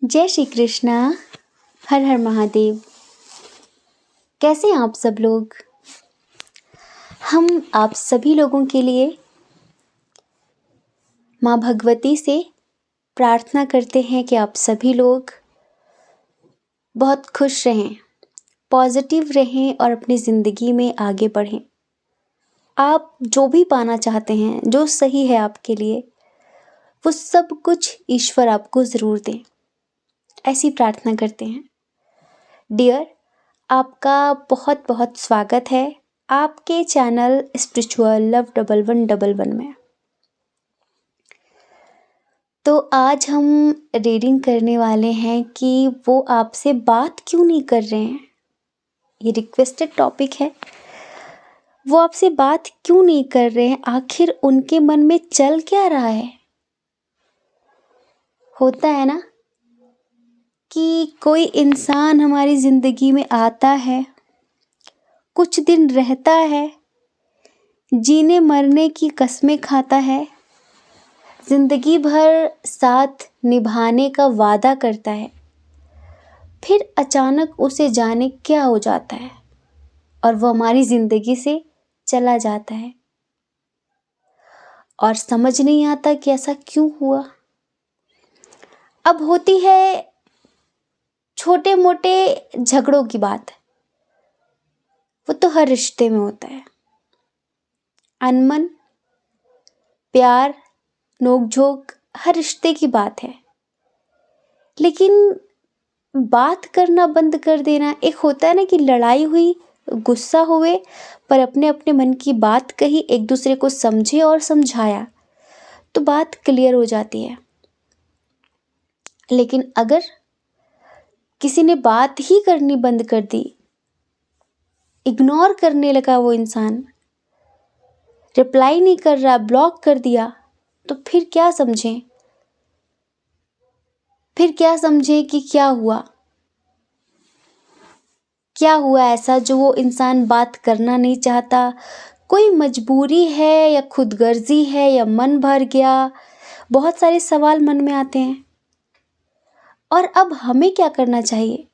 जय श्री कृष्णा। हर हर महादेव। कैसे हैं आप सब लोग? हम आप सभी लोगों के लिए माँ भगवती से प्रार्थना करते हैं कि आप सभी लोग बहुत खुश रहें, पॉजिटिव रहें और अपनी ज़िंदगी में आगे बढ़ें। आप जो भी पाना चाहते हैं, जो सही है आपके लिए, वो सब कुछ ईश्वर आपको ज़रूर दें, ऐसी प्रार्थना करते हैं। डियर, आपका बहुत बहुत स्वागत है आपके चैनल स्पिरिचुअल लव 1111 में। तो आज हम रीडिंग करने वाले हैं कि वो आपसे बात क्यों नहीं कर रहे हैं। ये रिक्वेस्टेड टॉपिक है। वो आपसे बात क्यों नहीं कर रहे हैं, आखिर उनके मन में चल क्या रहा है। होता है ना कि कोई इंसान हमारी ज़िंदगी में आता है, कुछ दिन रहता है, जीने मरने की कस्में खाता है, ज़िंदगी भर साथ निभाने का वादा करता है, फिर अचानक उसे जाने क्या हो जाता है और वो हमारी ज़िंदगी से चला जाता है और समझ नहीं आता कि ऐसा क्यों हुआ। अब होती है छोटे मोटे झगड़ों की बात, वो तो हर रिश्ते में होता है। अनमन, प्यार, नोक-झोंक हर रिश्ते की बात है। लेकिन बात करना बंद कर देना, एक होता है ना कि लड़ाई हुई, गुस्सा हुए, पर अपने अपने मन की बात कही, एक दूसरे को समझे और समझाया तो बात क्लियर हो जाती है। लेकिन अगर किसी ने बात ही करनी बंद कर दी, इग्नोर करने लगा, वो इंसान रिप्लाई नहीं कर रहा, ब्लॉक कर दिया, तो फिर क्या समझें? कि क्या हुआ ऐसा जो वो इंसान बात करना नहीं चाहता। कोई मजबूरी है या खुदगर्जी है या मन भर गया, बहुत सारे सवाल मन में आते हैं। और अब हमें क्या करना चाहिए?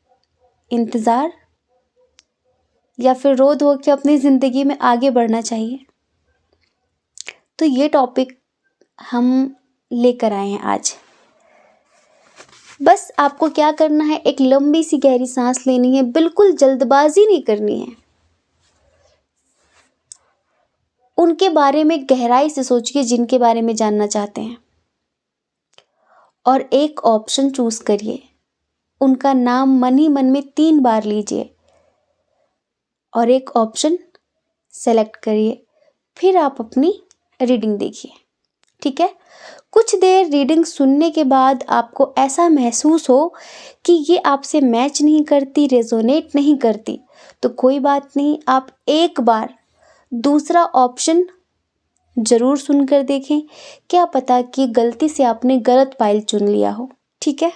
इंतज़ार या फिर रो धो के अपनी ज़िंदगी में आगे बढ़ना चाहिए? तो ये टॉपिक हम लेकर आए हैं आज। बस आपको क्या करना है, एक लंबी सी गहरी सांस लेनी है, बिल्कुल जल्दबाजी नहीं करनी है। उनके बारे में गहराई से सोचिए जिनके बारे में जानना चाहते हैं, और एक ऑप्शन चूज करिए। उनका नाम मन ही मन में 3 बार लीजिए और एक ऑप्शन सेलेक्ट करिए। फिर आप अपनी रीडिंग देखिए, ठीक है? कुछ देर रीडिंग सुनने के बाद आपको ऐसा महसूस हो कि ये आपसे मैच नहीं करती, रेजोनेट नहीं करती, तो कोई बात नहीं, आप एक बार दूसरा ऑप्शन ज़रूर सुनकर देखें। क्या पता कि गलती से आपने गलत फाइल चुन लिया हो, ठीक है?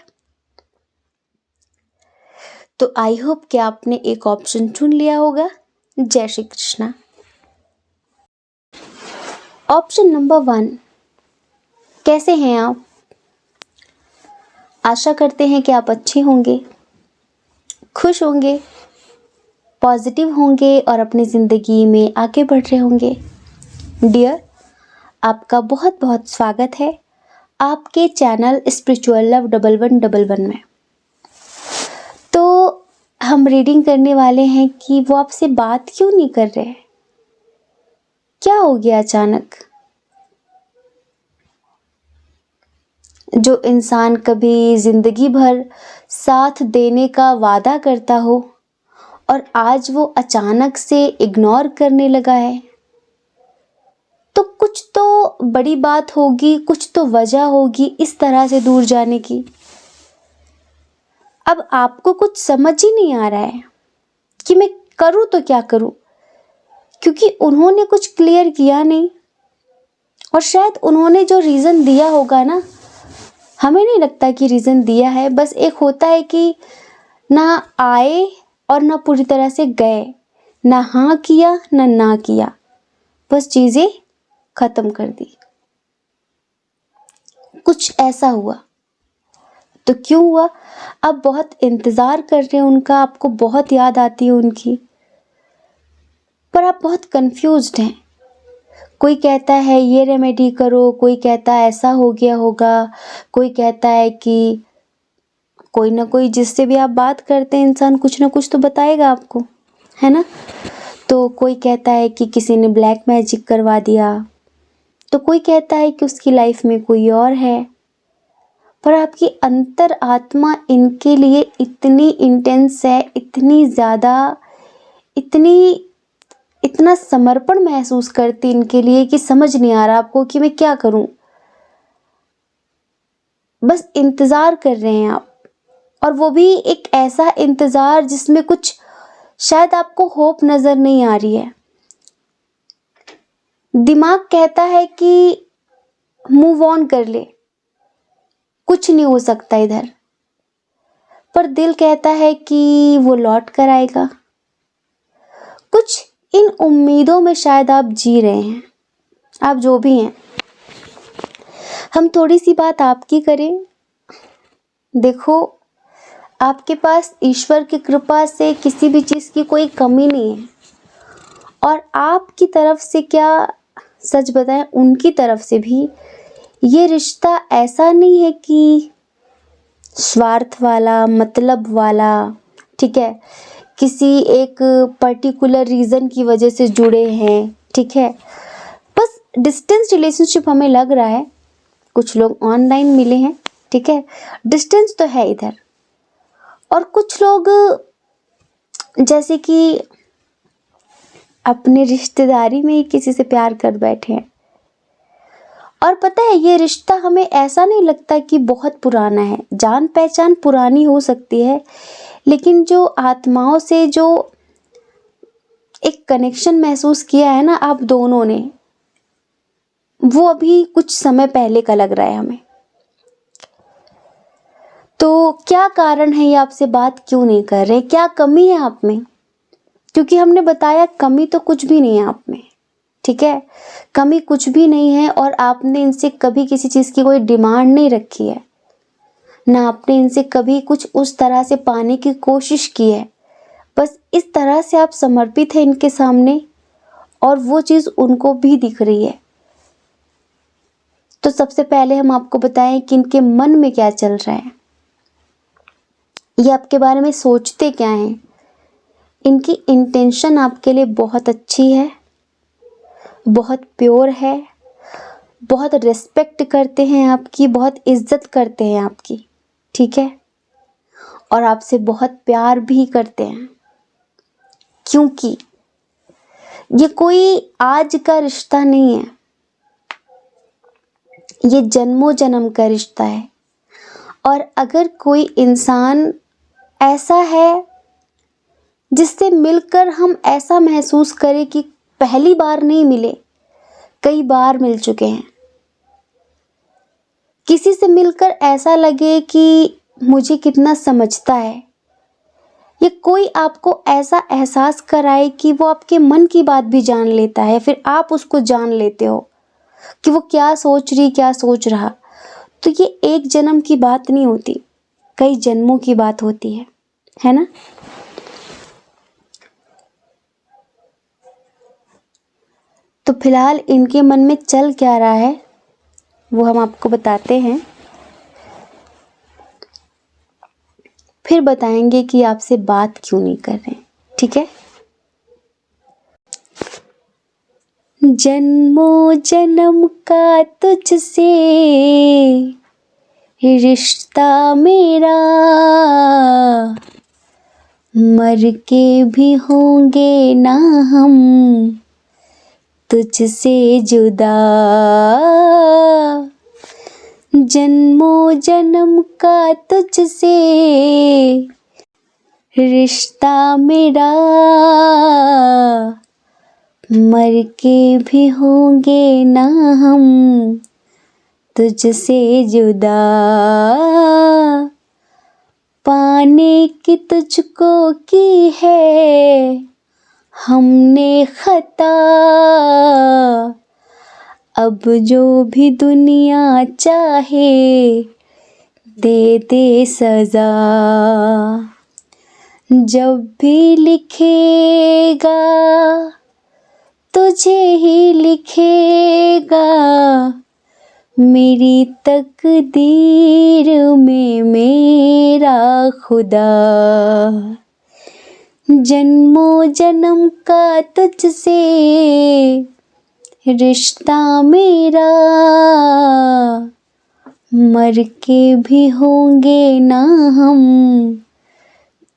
तो आई होप कि आपने एक ऑप्शन चुन लिया होगा। जय श्री कृष्णा। ऑप्शन नंबर 1, कैसे हैं आप? आशा करते हैं कि आप अच्छे होंगे, खुश होंगे, पॉजिटिव होंगे और अपनी ज़िंदगी में आगे बढ़ रहे होंगे। डियर, आपका बहुत बहुत स्वागत है आपके चैनल स्पिरिचुअल लव 1111 में। तो हम रीडिंग करने वाले हैं कि वो आपसे बात क्यों नहीं कर रहे हैं। क्या हो गया अचानक? जो इंसान कभी जिंदगी भर साथ देने का वादा करता हो और आज वो अचानक से इग्नोर करने लगा है, तो कुछ तो बड़ी बात होगी, कुछ तो वजह होगी इस तरह से दूर जाने की। अब आपको कुछ समझ ही नहीं आ रहा है कि मैं करूं तो क्या करूं, क्योंकि उन्होंने कुछ क्लियर किया नहीं, और शायद उन्होंने जो रीज़न दिया होगा ना, हमें नहीं लगता कि रीज़न दिया है। बस एक होता है कि ना आए और ना पूरी तरह से गए, ना हाँ किया ना किया, बस चीज़ें ख़त्म कर दी। कुछ ऐसा हुआ। तो क्यों हुआ? आप बहुत इंतज़ार कर रहे हैं उनका, आपको बहुत याद आती है उनकी, पर आप बहुत कंफ्यूज्ड हैं। कोई कहता है ये रेमेडी करो, कोई कहता है ऐसा हो गया होगा, कोई कहता है कि कोई ना कोई जिससे भी आप बात करते हैं इंसान कुछ ना कुछ तो बताएगा आपको, है ना? तो कोई कहता है कि किसी ने ब्लैक मैजिक करवा दिया, तो कोई कहता है कि उसकी लाइफ में कोई और है, पर आपकी अंतर आत्मा इनके लिए इतनी इंटेंस है, इतनी ज़्यादा, इतनी इतना समर्पण महसूस करती इनके लिए कि समझ नहीं आ रहा आपको कि मैं क्या करूं। बस इंतज़ार कर रहे हैं आप, और वो भी एक ऐसा इंतज़ार जिसमें कुछ शायद आपको होप नज़र नहीं आ रही है। दिमाग कहता है कि मूव ऑन कर ले, कुछ नहीं हो सकता इधर, पर दिल कहता है कि वो लौट कर आएगा। कुछ इन उम्मीदों में शायद आप जी रहे हैं, आप जो भी हैं। हम थोड़ी सी बात आपकी करें। देखो, आपके पास ईश्वर की कृपा से किसी भी चीज़ की कोई कमी नहीं है, और आपकी तरफ से क्या, सच बताएं उनकी तरफ से भी ये रिश्ता ऐसा नहीं है कि स्वार्थ वाला, मतलब वाला, ठीक है, किसी एक पर्टिकुलर रीज़न की वजह से जुड़े हैं, ठीक है। बस डिस्टेंस रिलेशनशिप हमें लग रहा है, कुछ लोग ऑनलाइन मिले हैं, ठीक है, डिस्टेंस तो है इधर, और कुछ लोग जैसे कि अपने रिश्तेदारी में ही किसी से प्यार कर बैठे हैं। और पता है, ये रिश्ता हमें ऐसा नहीं लगता कि बहुत पुराना है। जान पहचान पुरानी हो सकती है, लेकिन जो आत्माओं से जो एक कनेक्शन महसूस किया है ना आप दोनों ने, वो अभी कुछ समय पहले का लग रहा है हमें। तो क्या कारण है ये आपसे बात क्यों नहीं कर रहे? क्या कमी है आप में? क्योंकि हमने बताया कमी तो कुछ भी नहीं है आप में, ठीक है, कमी कुछ भी नहीं है, और आपने इनसे कभी किसी चीज़ की कोई डिमांड नहीं रखी है, ना आपने इनसे कभी कुछ उस तरह से पाने की कोशिश की है। बस इस तरह से आप समर्पित हैं इनके सामने, और वो चीज़ उनको भी दिख रही है। तो सबसे पहले हम आपको बताएं कि इनके मन में क्या चल रहा है, ये आपके बारे में सोचते क्या हैं। इनकी इंटेंशन आपके लिए बहुत अच्छी है, बहुत प्योर है, बहुत रिस्पेक्ट करते हैं आपकी, बहुत इज्जत करते हैं आपकी, ठीक है, और आपसे बहुत प्यार भी करते हैं, क्योंकि ये कोई आज का रिश्ता नहीं है, ये जन्मों जन्म का रिश्ता है। और अगर कोई इंसान ऐसा है जिससे मिलकर हम ऐसा महसूस करें कि पहली बार नहीं मिले, कई बार मिल चुके हैं, किसी से मिलकर ऐसा लगे कि मुझे कितना समझता है, या कोई आपको ऐसा एहसास कराए कि वो आपके मन की बात भी जान लेता है, फिर आप उसको जान लेते हो कि वो क्या सोच रही, क्या सोच रहा, तो ये एक जन्म की बात नहीं होती, कई जन्मों की बात होती है ना। तो फिलहाल इनके मन में चल क्या रहा है वो हम आपको बताते हैं, फिर बताएंगे कि आपसे बात क्यों नहीं कर रहे, ठीक है। जन्मों जन्म का तुझसे रिश्ता मेरा, मर के भी होंगे ना हम तुझसे जुदा। जन्मों जन्म का तुझसे रिश्ता मेरा, मर के भी होंगे ना हम तुझसे जुदा। पाने की तुझको की है हमने खता, अब जो भी दुनिया चाहे दे दे सजा। जब भी लिखेगा तुझे ही लिखेगा, मेरी तकदीर में मेरा खुदा। जन्मों जन्म का तुझसे रिश्ता मेरा, मर के भी होंगे ना हम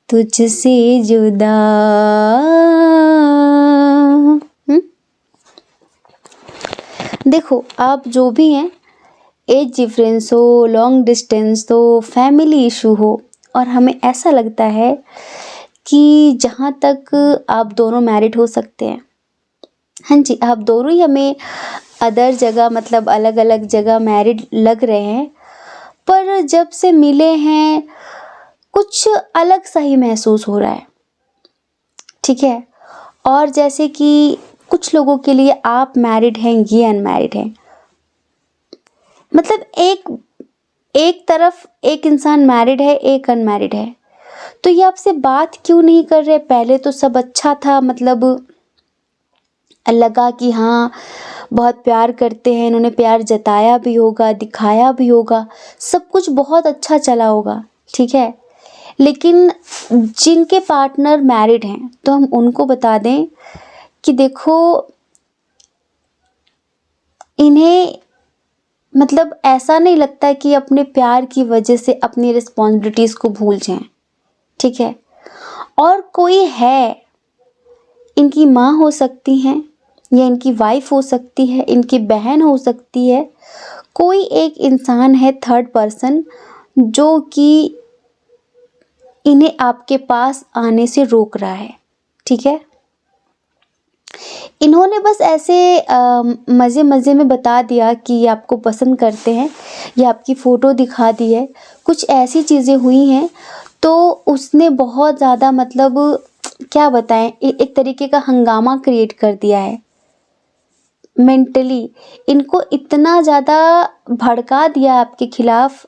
तुझसे जुदा। देखो, आप जो भी हैं, एज डिफरेंस हो, लॉन्ग डिस्टेंस हो, फैमिली इशू हो, और हमें ऐसा लगता है कि जहाँ तक आप दोनों मैरिड हो सकते हैं, हाँ जी, आप दोनों ही हमें अदर जगह मतलब अलग अलग जगह मैरिड लग रहे हैं, पर जब से मिले हैं कुछ अलग सा ही महसूस हो रहा है, ठीक है। और जैसे कि कुछ लोगों के लिए आप मैरिड हैं, ये अनमैरिड हैं, मतलब एक तरफ एक इंसान मैरिड है, एक अनमैरिड है, तो ये आपसे बात क्यों नहीं कर रहे? पहले तो सब अच्छा था, मतलब लगा कि हाँ बहुत प्यार करते हैं, इन्होंने प्यार जताया भी होगा, दिखाया भी होगा, सब कुछ बहुत अच्छा चला होगा, ठीक है। लेकिन जिनके पार्टनर मैरिड हैं तो हम उनको बता दें कि देखो, इन्हें मतलब ऐसा नहीं लगता कि अपने प्यार की वजह से अपनी रिस्पॉन्सिबिलिटीज़ को भूल जाएं, ठीक है। और कोई है, इनकी माँ हो सकती हैं, या इनकी वाइफ हो सकती है, इनकी बहन हो सकती है, कोई एक इंसान है थर्ड पर्सन जो कि इन्हें आपके पास आने से रोक रहा है, ठीक है। इन्होंने बस ऐसे मज़े मज़े में बता दिया कि ये आपको पसंद करते हैं, ये आपकी फ़ोटो दिखा दी है, कुछ ऐसी चीज़ें हुई हैं, तो उसने बहुत ज़्यादा मतलब क्या बताएं, एक तरीके का हंगामा क्रिएट कर दिया है। मेंटली इनको इतना ज़्यादा भड़का दिया आपके खिलाफ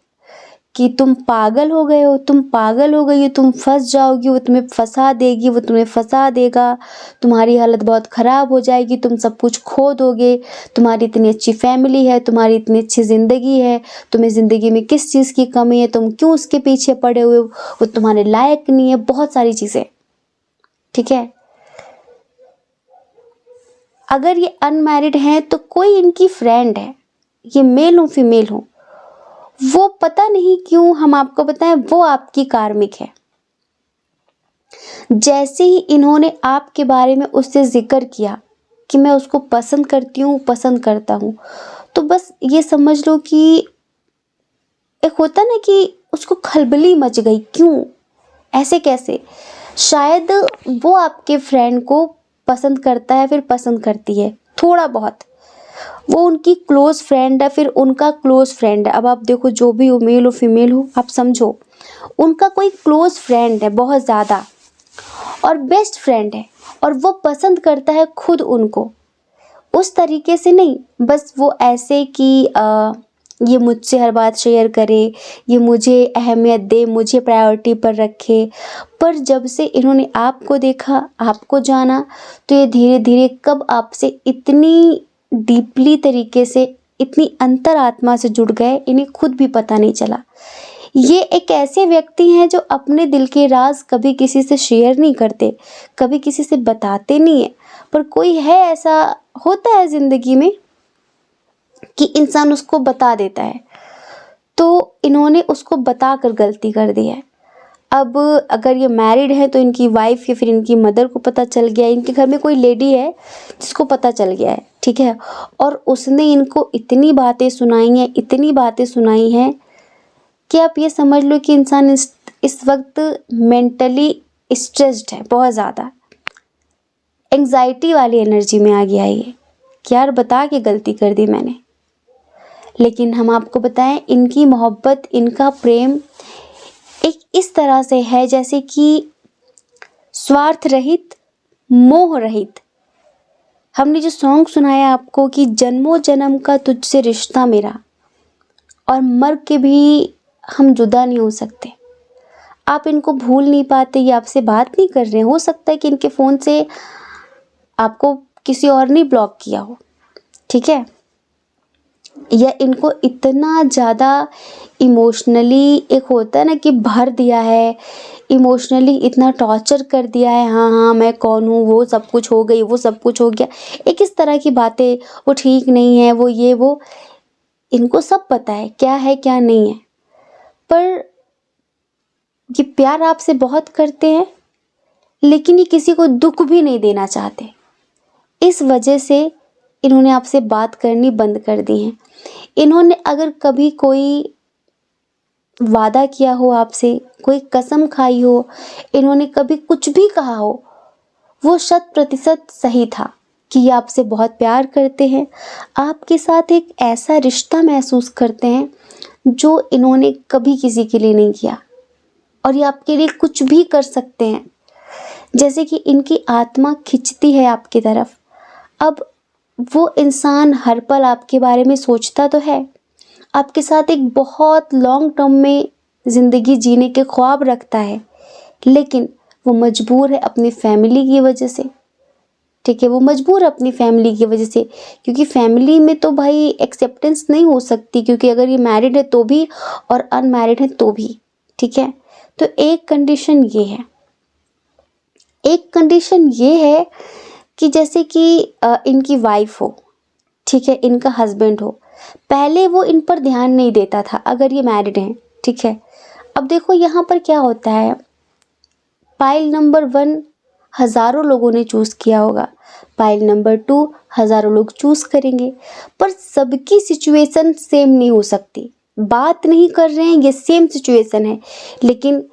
कि तुम पागल हो गए हो, तुम पागल हो गई हो, तुम फंस जाओगी, वो तुम्हें फंसा देगी, वो तुम्हें फंसा देगा, तुम्हारी हालत बहुत ख़राब हो जाएगी, तुम सब कुछ खो दोगे, तुम्हारी इतनी अच्छी फैमिली है, तुम्हारी इतनी अच्छी ज़िंदगी है, तुम्हें ज़िंदगी में किस चीज़ की कमी है, तुम क्यों उसके पीछे पड़े हुए हो, वो तुम्हारे लायक नहीं है, बहुत सारी चीज़ें, ठीक है। अगर ये अनमैरिड हैं तो कोई इनकी फ्रेंड है, ये मेल हो फीमेल हो, वो पता नहीं क्यों हम आपको बताएं, वो आपकी कार्मिक है। जैसे ही इन्होंने आपके बारे में उससे जिक्र किया कि मैं उसको पसंद करती हूँ, पसंद करता हूँ, तो बस ये समझ लो कि एक होता ना कि उसको खलबली मच गई, क्यों, ऐसे कैसे। शायद वो आपके फ्रेंड को पसंद करता है, फिर पसंद करती है थोड़ा बहुत, वो उनकी क्लोज फ्रेंड है, फिर उनका क्लोज फ्रेंड है। अब आप देखो, जो भी हो, मेल हो फीमेल हो, आप समझो, उनका कोई क्लोज फ्रेंड है बहुत ज़्यादा और बेस्ट फ्रेंड है, और वो पसंद करता है खुद उनको, उस तरीके से नहीं, बस वो ऐसे कि ये मुझसे हर बात शेयर करे, ये मुझे अहमियत दे, मुझे प्रायोरिटी पर रखे। पर जब से इन्होंने आपको देखा, आपको जाना, तो ये धीरे धीरे कब आपसे इतनी डीपली तरीके से, इतनी अंतरात्मा से जुड़ गए, इन्हें खुद भी पता नहीं चला। ये एक ऐसे व्यक्ति हैं जो अपने दिल के राज कभी किसी से शेयर नहीं करते, कभी किसी से बताते नहीं है, पर कोई है ऐसा, होता है ज़िंदगी में कि इंसान उसको बता देता है, तो इन्होंने उसको बताकर गलती कर दी है। अब अगर ये मैरिड है तो इनकी वाइफ या फिर इनकी मदर को पता चल गया, इनके घर में कोई लेडी है जिसको पता चल गया है, ठीक है, और उसने इनको इतनी बातें सुनाई हैं, इतनी बातें सुनाई हैं कि आप ये समझ लो कि इंसान इस वक्त मेंटली स्ट्रेस्ड है, बहुत ज़्यादा एंग्जाइटी वाली एनर्जी में आ गया ये कि यार बता के गलती कर दी मैंने। लेकिन हम आपको बताएं, इनकी मोहब्बत, इनका प्रेम एक इस तरह से है जैसे कि स्वार्थ रहित, मोह रहित। हमने जो सॉन्ग सुनाया आपको कि जन्मों जन्म का तुझसे रिश्ता मेरा, और मर के भी हम जुदा नहीं हो सकते। आप इनको भूल नहीं पाते, ये आपसे बात नहीं कर रहे हैं। हो सकता है कि इनके फ़ोन से आपको किसी और ने ब्लॉक किया हो, ठीक है, या इनको इतना ज़्यादा इमोशनली, एक होता है ना कि भर दिया है, इमोशनली इतना टॉर्चर कर दिया है, हाँ हाँ मैं कौन हूँ, वो सब कुछ हो गई, वो सब कुछ हो गया, एक इस तरह की बातें, वो ठीक नहीं है, वो ये वो, इनको सब पता है क्या नहीं है। पर ये प्यार आपसे बहुत करते हैं, लेकिन ये किसी को दुख भी नहीं देना चाहते। इस वजह से इन्होंने आपसे बात करनी बंद कर दी है। इन्होंने अगर कभी कोई वादा किया हो आपसे, कोई कसम खाई हो, इन्होंने कभी कुछ भी कहा हो, वो 100% सही था कि ये आपसे बहुत प्यार करते हैं, आपके साथ एक ऐसा रिश्ता महसूस करते हैं जो इन्होंने कभी किसी के लिए नहीं किया, और ये आपके लिए कुछ भी कर सकते हैं। जैसे कि इनकी आत्मा खिंचती है आपकी तरफ। अब वो इंसान हर पल आपके बारे में सोचता तो है, आपके साथ एक बहुत लॉन्ग टर्म में ज़िंदगी जीने के ख्वाब रखता है, लेकिन वो मजबूर है अपनी फैमिली की वजह से, ठीक है, वो मजबूर है अपनी फैमिली की वजह से, क्योंकि फैमिली में तो भाई एक्सेप्टेंस नहीं हो सकती, क्योंकि अगर ये मैरिड है तो भी और अनमैरिड है तो भी, ठीक है। तो एक कंडीशन ये है, एक कंडीशन ये है कि जैसे कि इनकी वाइफ हो, ठीक है, इनका हस्बैंड हो, पहले वो इन पर ध्यान नहीं देता था अगर ये मैरिड हैं, ठीक है। अब देखो यहाँ पर क्या होता है, पाइल नंबर 1 हज़ारों लोगों ने चूज़ किया होगा, पाइल नंबर 2 हज़ारों लोग चूज़ करेंगे, पर सबकी सिचुएशन सेम नहीं हो सकती। बात नहीं कर रहे हैं, ये सेम सिचुएशन है, लेकिन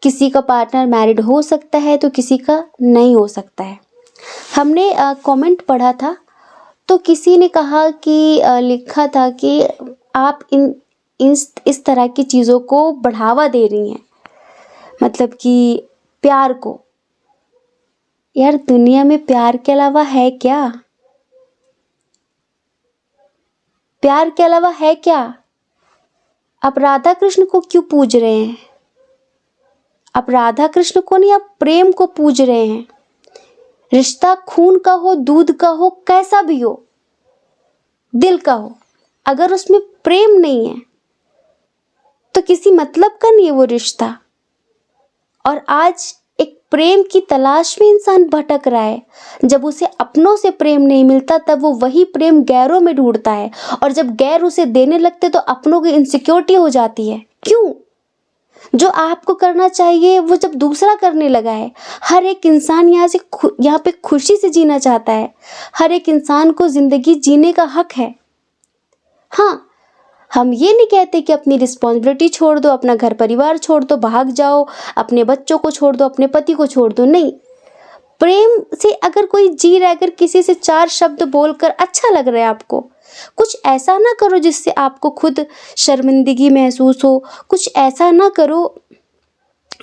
किसी का पार्टनर मैरिड हो सकता है तो किसी का नहीं हो सकता है। हमने कमेंट पढ़ा था, तो किसी ने कहा कि लिखा था कि आप इस तरह की चीज़ों को बढ़ावा दे रही हैं, मतलब कि प्यार को। यार दुनिया में प्यार के अलावा है क्या? प्यार के अलावा है क्या? आप राधा कृष्ण को क्यों पूज रहे हैं? आप राधा कृष्ण को नहीं, आप प्रेम को पूज रहे हैं। रिश्ता खून का हो, दूध का हो, कैसा भी हो, दिल का हो, अगर उसमें प्रेम नहीं है तो किसी मतलब का नहीं है वो रिश्ता। और आज एक प्रेम की तलाश में इंसान भटक रहा है। जब उसे अपनों से प्रेम नहीं मिलता तब वो वही प्रेम गैरों में ढूंढता है, और जब गैर उसे देने लगते तो अपनों की इनसिक्योरिटी हो जाती है। क्यों? जो आपको करना चाहिए वो जब दूसरा करने लगा है। हर एक इंसान यहाँ पे खुशी से जीना चाहता है। हर एक इंसान को जिंदगी जीने का हक है। हाँ, हम ये नहीं कहते कि अपनी रिस्पॉन्सिबिलिटी छोड़ दो, अपना घर परिवार छोड़ दो, भाग जाओ, अपने बच्चों को छोड़ दो, अपने पति को छोड़ दो, नहीं। प्रेम से अगर कोई जी रहा है, अगर किसी से 4 शब्द बोलकर अच्छा लग रहा है आपको, कुछ ऐसा ना करो जिससे आपको खुद शर्मिंदगी महसूस हो, कुछ ऐसा ना करो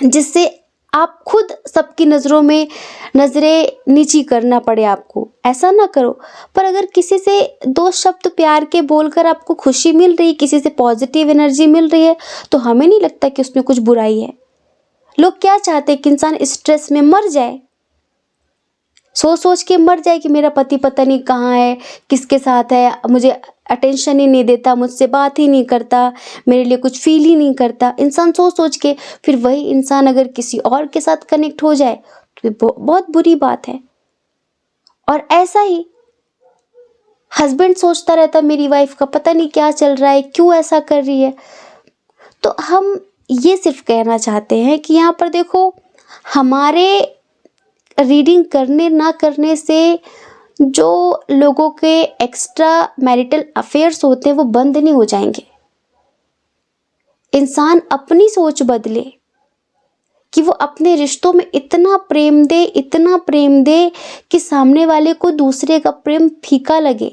जिससे आप खुद सबकी नज़रों में नज़रें नीची करना पड़े आपको, ऐसा ना करो। पर अगर किसी से 2 शब्द प्यार के बोलकर आपको खुशी मिल रही, किसी से पॉजिटिव एनर्जी मिल रही है, तो हमें नहीं लगता कि उसमें कुछ बुराई है। लोग क्या चाहते हैं कि इंसान स्ट्रेस में मर जाए, सोच सोच के मर जाए कि मेरा पति पता नहीं कहाँ है, किसके साथ है, मुझे अटेंशन ही नहीं देता, मुझसे बात ही नहीं करता, मेरे लिए कुछ फील ही नहीं करता। इंसान सोच सोच के, फिर वही इंसान अगर किसी और के साथ कनेक्ट हो जाए तो ये बहुत बुरी बात है। और ऐसा ही हस्बैंड सोचता रहता मेरी वाइफ का पता नहीं क्या चल रहा है, क्यों ऐसा कर रही है। तो हम ये सिर्फ कहना चाहते हैं कि यहाँ पर देखो, हमारे रीडिंग करने ना करने से जो लोगों के एक्स्ट्रा मैरिटल अफेयर्स होते हैं वो बंद नहीं हो जाएंगे। इंसान अपनी सोच बदले कि वो अपने रिश्तों में इतना प्रेम दे, इतना प्रेम दे कि सामने वाले को दूसरे का प्रेम फीका लगे।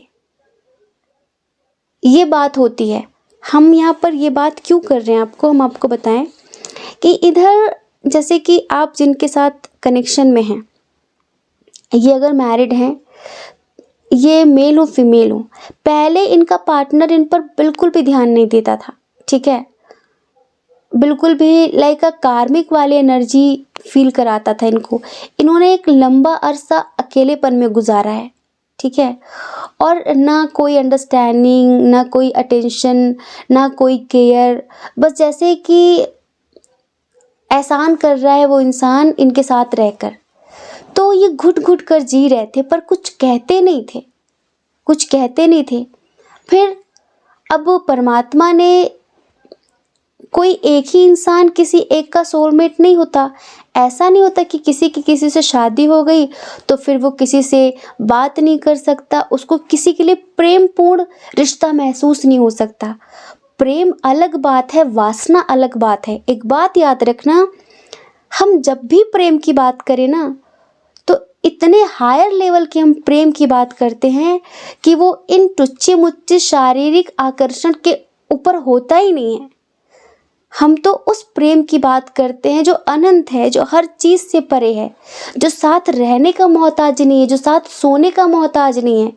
ये बात होती है। हम यहाँ पर ये बात क्यों कर रहे हैं आपको, हम आपको बताएं कि इधर जैसे कि आप जिनके साथ कनेक्शन में हैं, ये अगर मैरिड हैं, ये मेल हो फीमेल हो, पहले इनका पार्टनर इन पर बिल्कुल भी ध्यान नहीं देता था, ठीक है। बिल्कुल भी लाइक अ कार्मिक वाली एनर्जी फील कराता था इनको। इन्होंने एक लंबा अरसा अकेलेपन में गुजारा है, ठीक है। और ना कोई अंडरस्टैंडिंग, ना कोई अटेंशन, ना कोई केयर, बस जैसे कि एहसान कर रहा है वो इंसान इनके साथ रहकर। तो ये घुट घुट कर जी रहे थे पर कुछ कहते नहीं थे, कुछ कहते नहीं थे। फिर अब परमात्मा ने, कोई एक ही इंसान किसी एक का सोलमेट नहीं होता। ऐसा नहीं होता कि किसी की किसी से शादी हो गई तो फिर वो किसी से बात नहीं कर सकता, उसको किसी के लिए प्रेम पूर्ण रिश्ता महसूस नहीं हो सकता। प्रेम अलग बात है, वासना अलग बात है। एक बात याद रखना, हम जब भी प्रेम की बात करें ना, तो इतने हायर लेवल के हम प्रेम की बात करते हैं कि वो इन टुच्चे मुच्चे शारीरिक आकर्षण के ऊपर होता ही नहीं है। हम तो उस प्रेम की बात करते हैं जो अनंत है, जो हर चीज से परे है, जो साथ रहने का मोहताज नहीं है, जो साथ सोने का मोहताज नहीं है।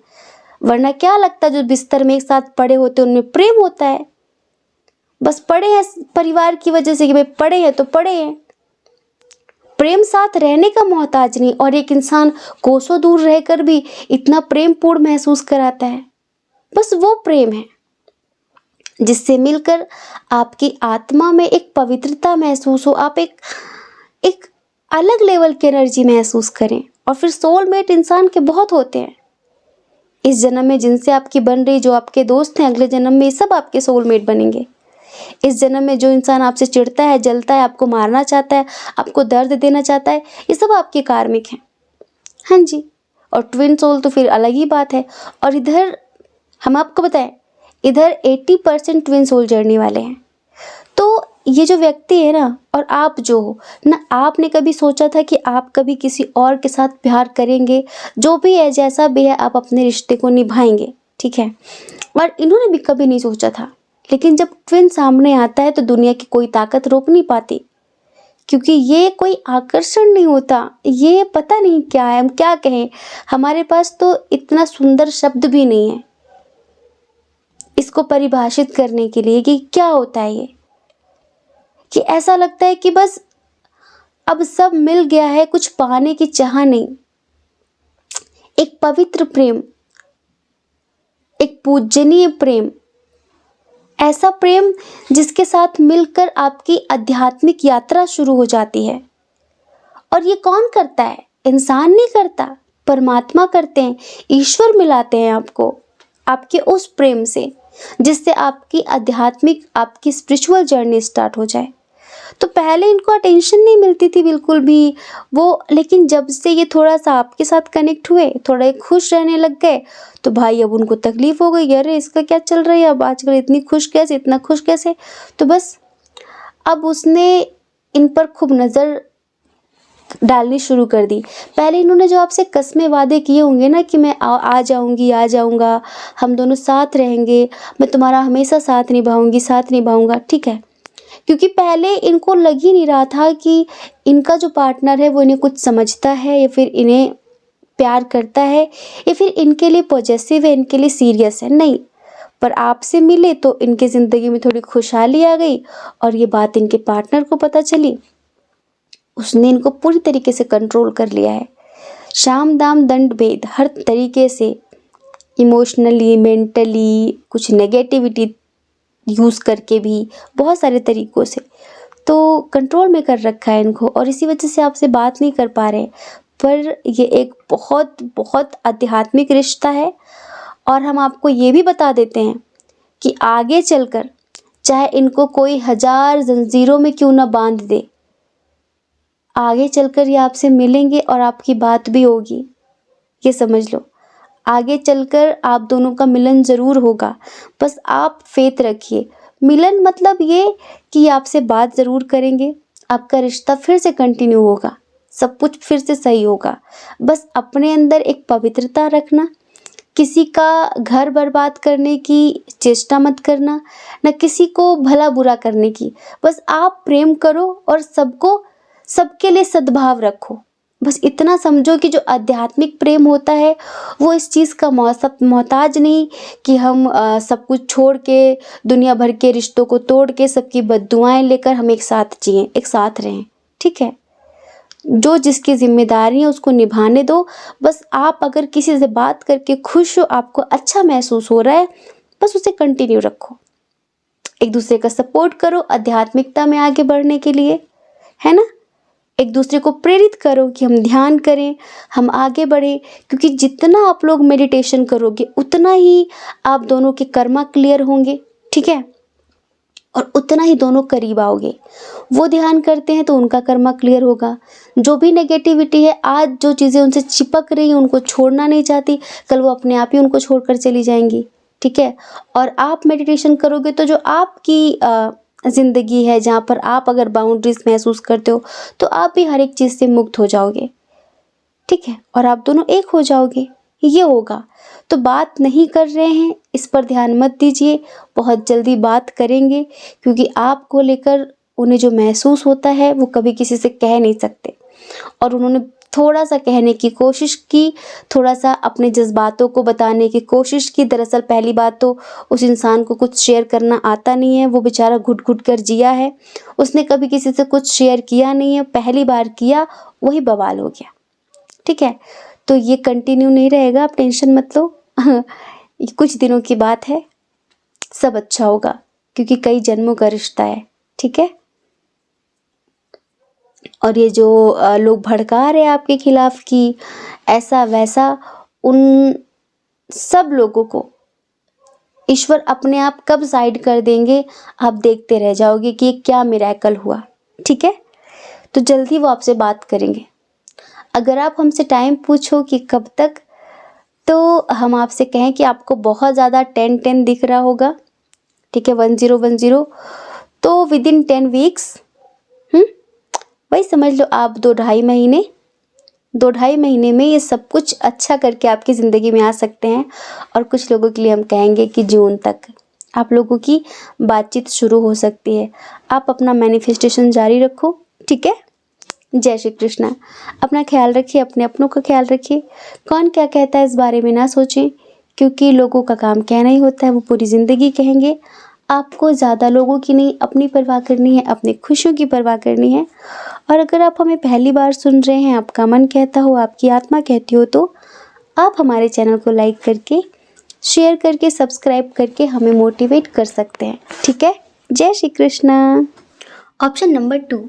वरना क्या लगता है जो बिस्तर में एक साथ पड़े होते हैं उनमें प्रेम होता है? बस पड़े हैं परिवार की वजह से कि भाई पड़े हैं तो पड़े हैं। प्रेम साथ रहने का मोहताज नहीं, और एक इंसान कोसों दूर रहकर भी इतना प्रेम पूर्ण महसूस कराता है। बस वो प्रेम है जिससे मिलकर आपकी आत्मा में एक पवित्रता महसूस हो, आप एक अलग लेवल की एनर्जी महसूस करें। और फिर सोलमेट इंसान के बहुत होते हैं। इस जन्म में जिनसे आपकी बन रही, जो आपके दोस्त हैं, अगले जन्म में ये सब आपके सोलमेट बनेंगे। इस जन्म में जो इंसान आपसे चिढ़ता है, जलता है, आपको मारना चाहता है, आपको दर्द देना चाहता है, ये सब आपके कार्मिक हैं। हाँ जी। और ट्विन सोल तो फिर अलग ही बात है। और इधर हम आपको बताएं, इधर 80% ट्विन सोल जर्नी वाले हैं। तो ये जो व्यक्ति है ना, और आप जो हो ना, आपने कभी सोचा था कि आप कभी किसी और के साथ प्यार करेंगे? जो भी है, जैसा भी है, आप अपने रिश्ते को निभाएंगे, ठीक है। और इन्होंने भी कभी नहीं सोचा था। लेकिन जब ट्विन सामने आता है तो दुनिया की कोई ताकत रोक नहीं पाती, क्योंकि ये कोई आकर्षण नहीं होता, ये पता नहीं क्या है, हम क्या कहें। हमारे पास तो इतना सुंदर शब्द भी नहीं है इसको परिभाषित करने के लिए कि क्या होता है ये। कि ऐसा लगता है कि बस अब सब मिल गया है, कुछ पाने की चाह नहीं। एक पवित्र प्रेम, एक पूजनीय प्रेम, ऐसा प्रेम जिसके साथ मिलकर आपकी आध्यात्मिक यात्रा शुरू हो जाती है। और ये कौन करता है? इंसान नहीं करता, परमात्मा करते हैं। ईश्वर मिलाते हैं आपको आपके उस प्रेम से जिससे आपकी आध्यात्मिक, आपकी स्पिरिचुअल जर्नी स्टार्ट हो जाए। तो पहले इनको अटेंशन नहीं मिलती थी बिल्कुल भी वो, लेकिन जब से ये थोड़ा सा आपके साथ कनेक्ट हुए, थोड़ा खुश रहने लग गए, तो भाई अब उनको तकलीफ हो गई, अरे इसका क्या चल रहा है अब आजकल, इतनी खुश कैसे, इतना खुश कैसे। तो बस अब उसने इन पर खूब नज़र डालनी शुरू कर दी। पहले इन्होंने जो आपसे कस्में वादे किए होंगे ना कि मैं आ जाऊंगी, आ जाऊंगा, हम दोनों साथ रहेंगे, मैं तुम्हारा हमेशा साथ निभाऊंगी, साथ निभाऊंगा, ठीक है। क्योंकि पहले इनको लग ही नहीं रहा था कि इनका जो पार्टनर है वो इन्हें कुछ समझता है, या फिर इन्हें प्यार करता है, या फिर इनके लिए पॉजिटिव है, इनके लिए सीरियस है, नहीं। पर आपसे मिले तो इनकी ज़िंदगी में थोड़ी खुशहाली आ गई, और ये बात इनके पार्टनर को पता चली। उसने इनको पूरी तरीके से कंट्रोल कर लिया है। शाम दाम दंड भेद, हर तरीके से, इमोशनली, मेंटली, कुछ नेगेटिविटी यूज़ करके भी, बहुत सारे तरीक़ों से तो कंट्रोल में कर रखा है इनको। और इसी वजह से आपसे बात नहीं कर पा रहे। पर ये एक बहुत बहुत आध्यात्मिक रिश्ता है। और हम आपको ये भी बता देते हैं कि आगे चलकर चाहे इनको कोई 1000 जंजीरों में क्यों ना बांध दे, आगे चलकर ये आपसे मिलेंगे और आपकी बात भी होगी, ये समझ लो। आगे चलकर आप दोनों का मिलन ज़रूर होगा, बस आप फेथ रखिए। मिलन मतलब ये कि आपसे बात ज़रूर करेंगे, आपका रिश्ता फिर से कंटिन्यू होगा, सब कुछ फिर से सही होगा। बस अपने अंदर एक पवित्रता रखना, किसी का घर बर्बाद करने की चेष्टा मत करना, न किसी को भला बुरा करने की। बस आप प्रेम करो और सबके लिए सद्भाव रखो, बस इतना समझो कि जो आध्यात्मिक प्रेम होता है वो इस चीज़ का मोहताज नहीं कि हम सब कुछ छोड़ के दुनिया भर के रिश्तों को तोड़ के सबकी बद्दुआएं लेकर हम एक साथ जिएं, एक साथ रहें। ठीक है, जो जिसकी जिम्मेदारी है उसको निभाने दो। बस आप अगर किसी से बात करके खुश हो, आपको अच्छा महसूस हो रहा है, बस उसे कंटिन्यू रखो। एक दूसरे का सपोर्ट करो आध्यात्मिकता में आगे बढ़ने के लिए, है ना। एक दूसरे को प्रेरित करो कि हम ध्यान करें, हम आगे बढ़े, क्योंकि जितना आप लोग मेडिटेशन करोगे उतना ही आप दोनों के कर्मा क्लियर होंगे। ठीक है, और उतना ही दोनों करीब आओगे। वो ध्यान करते हैं तो उनका कर्मा क्लियर होगा। जो भी नेगेटिविटी है, आज जो चीज़ें उनसे चिपक रही हैं उनको छोड़ना नहीं चाहती, कल वो अपने आप ही उनको छोड़कर चली जाएंगी। ठीक है, और आप मेडिटेशन करोगे तो जो आपकी ज़िंदगी है, जहाँ पर आप अगर बाउंड्रीज महसूस करते हो तो आप भी हर एक चीज़ से मुक्त हो जाओगे। ठीक है, और आप दोनों एक हो जाओगे, ये होगा। तो बात नहीं कर रहे हैं इस पर ध्यान मत दीजिए, बहुत जल्दी बात करेंगे, क्योंकि आपको लेकर उन्हें जो महसूस होता है वो कभी किसी से कह नहीं सकते। और उन्होंने थोड़ा सा कहने की कोशिश की, थोड़ा सा अपने जज्बातों को बताने की कोशिश की। दरअसल पहली बात तो उस इंसान को कुछ शेयर करना आता नहीं है, वो बेचारा घुट घुट कर जिया है, उसने कभी किसी से कुछ शेयर किया नहीं है, पहली बार किया, वही बवाल हो गया। ठीक है, तो ये कंटिन्यू नहीं रहेगा, आप टेंशन मत लो। ये कुछ दिनों की बात है, सब अच्छा होगा, क्योंकि कई जन्मों का रिश्ता है। ठीक है, और ये जो लोग भड़का रहे हैं आपके खिलाफ कि ऐसा वैसा, उन सब लोगों को ईश्वर अपने आप कब साइड कर देंगे, आप देखते रह जाओगे कि ये क्या मिरेकल हुआ। ठीक है, तो जल्दी वो आपसे बात करेंगे। अगर आप हमसे टाइम पूछो कि कब तक, तो हम आपसे कहें कि आपको बहुत ज़्यादा 10-10 दिख रहा होगा। ठीक है, 1010, तो विद इन 10 वीक्स, वही समझ लो आप 2-2.5 महीने में ये सब कुछ अच्छा करके आपकी ज़िंदगी में आ सकते हैं। और कुछ लोगों के लिए हम कहेंगे कि जून तक आप लोगों की बातचीत शुरू हो सकती है। आप अपना मैनिफेस्टेशन जारी रखो। ठीक है, जय श्री कृष्णा। अपना ख्याल रखिए, अपने अपनों का ख्याल रखिए। कौन क्या कहता है इस बारे में ना सोचें, क्योंकि लोगों का काम कहना ही होता है, वो पूरी ज़िंदगी कहेंगे। आपको ज़्यादा लोगों की नहीं, अपनी परवाह करनी है, अपनी खुशियों की परवाह करनी है। और अगर आप हमें पहली बार सुन रहे हैं, आपका मन कहता हो, आपकी आत्मा कहती हो, तो आप हमारे चैनल को लाइक करके, शेयर करके, सब्सक्राइब करके हमें मोटिवेट कर सकते हैं। ठीक है, जय श्री कृष्णा। ऑप्शन नंबर 2,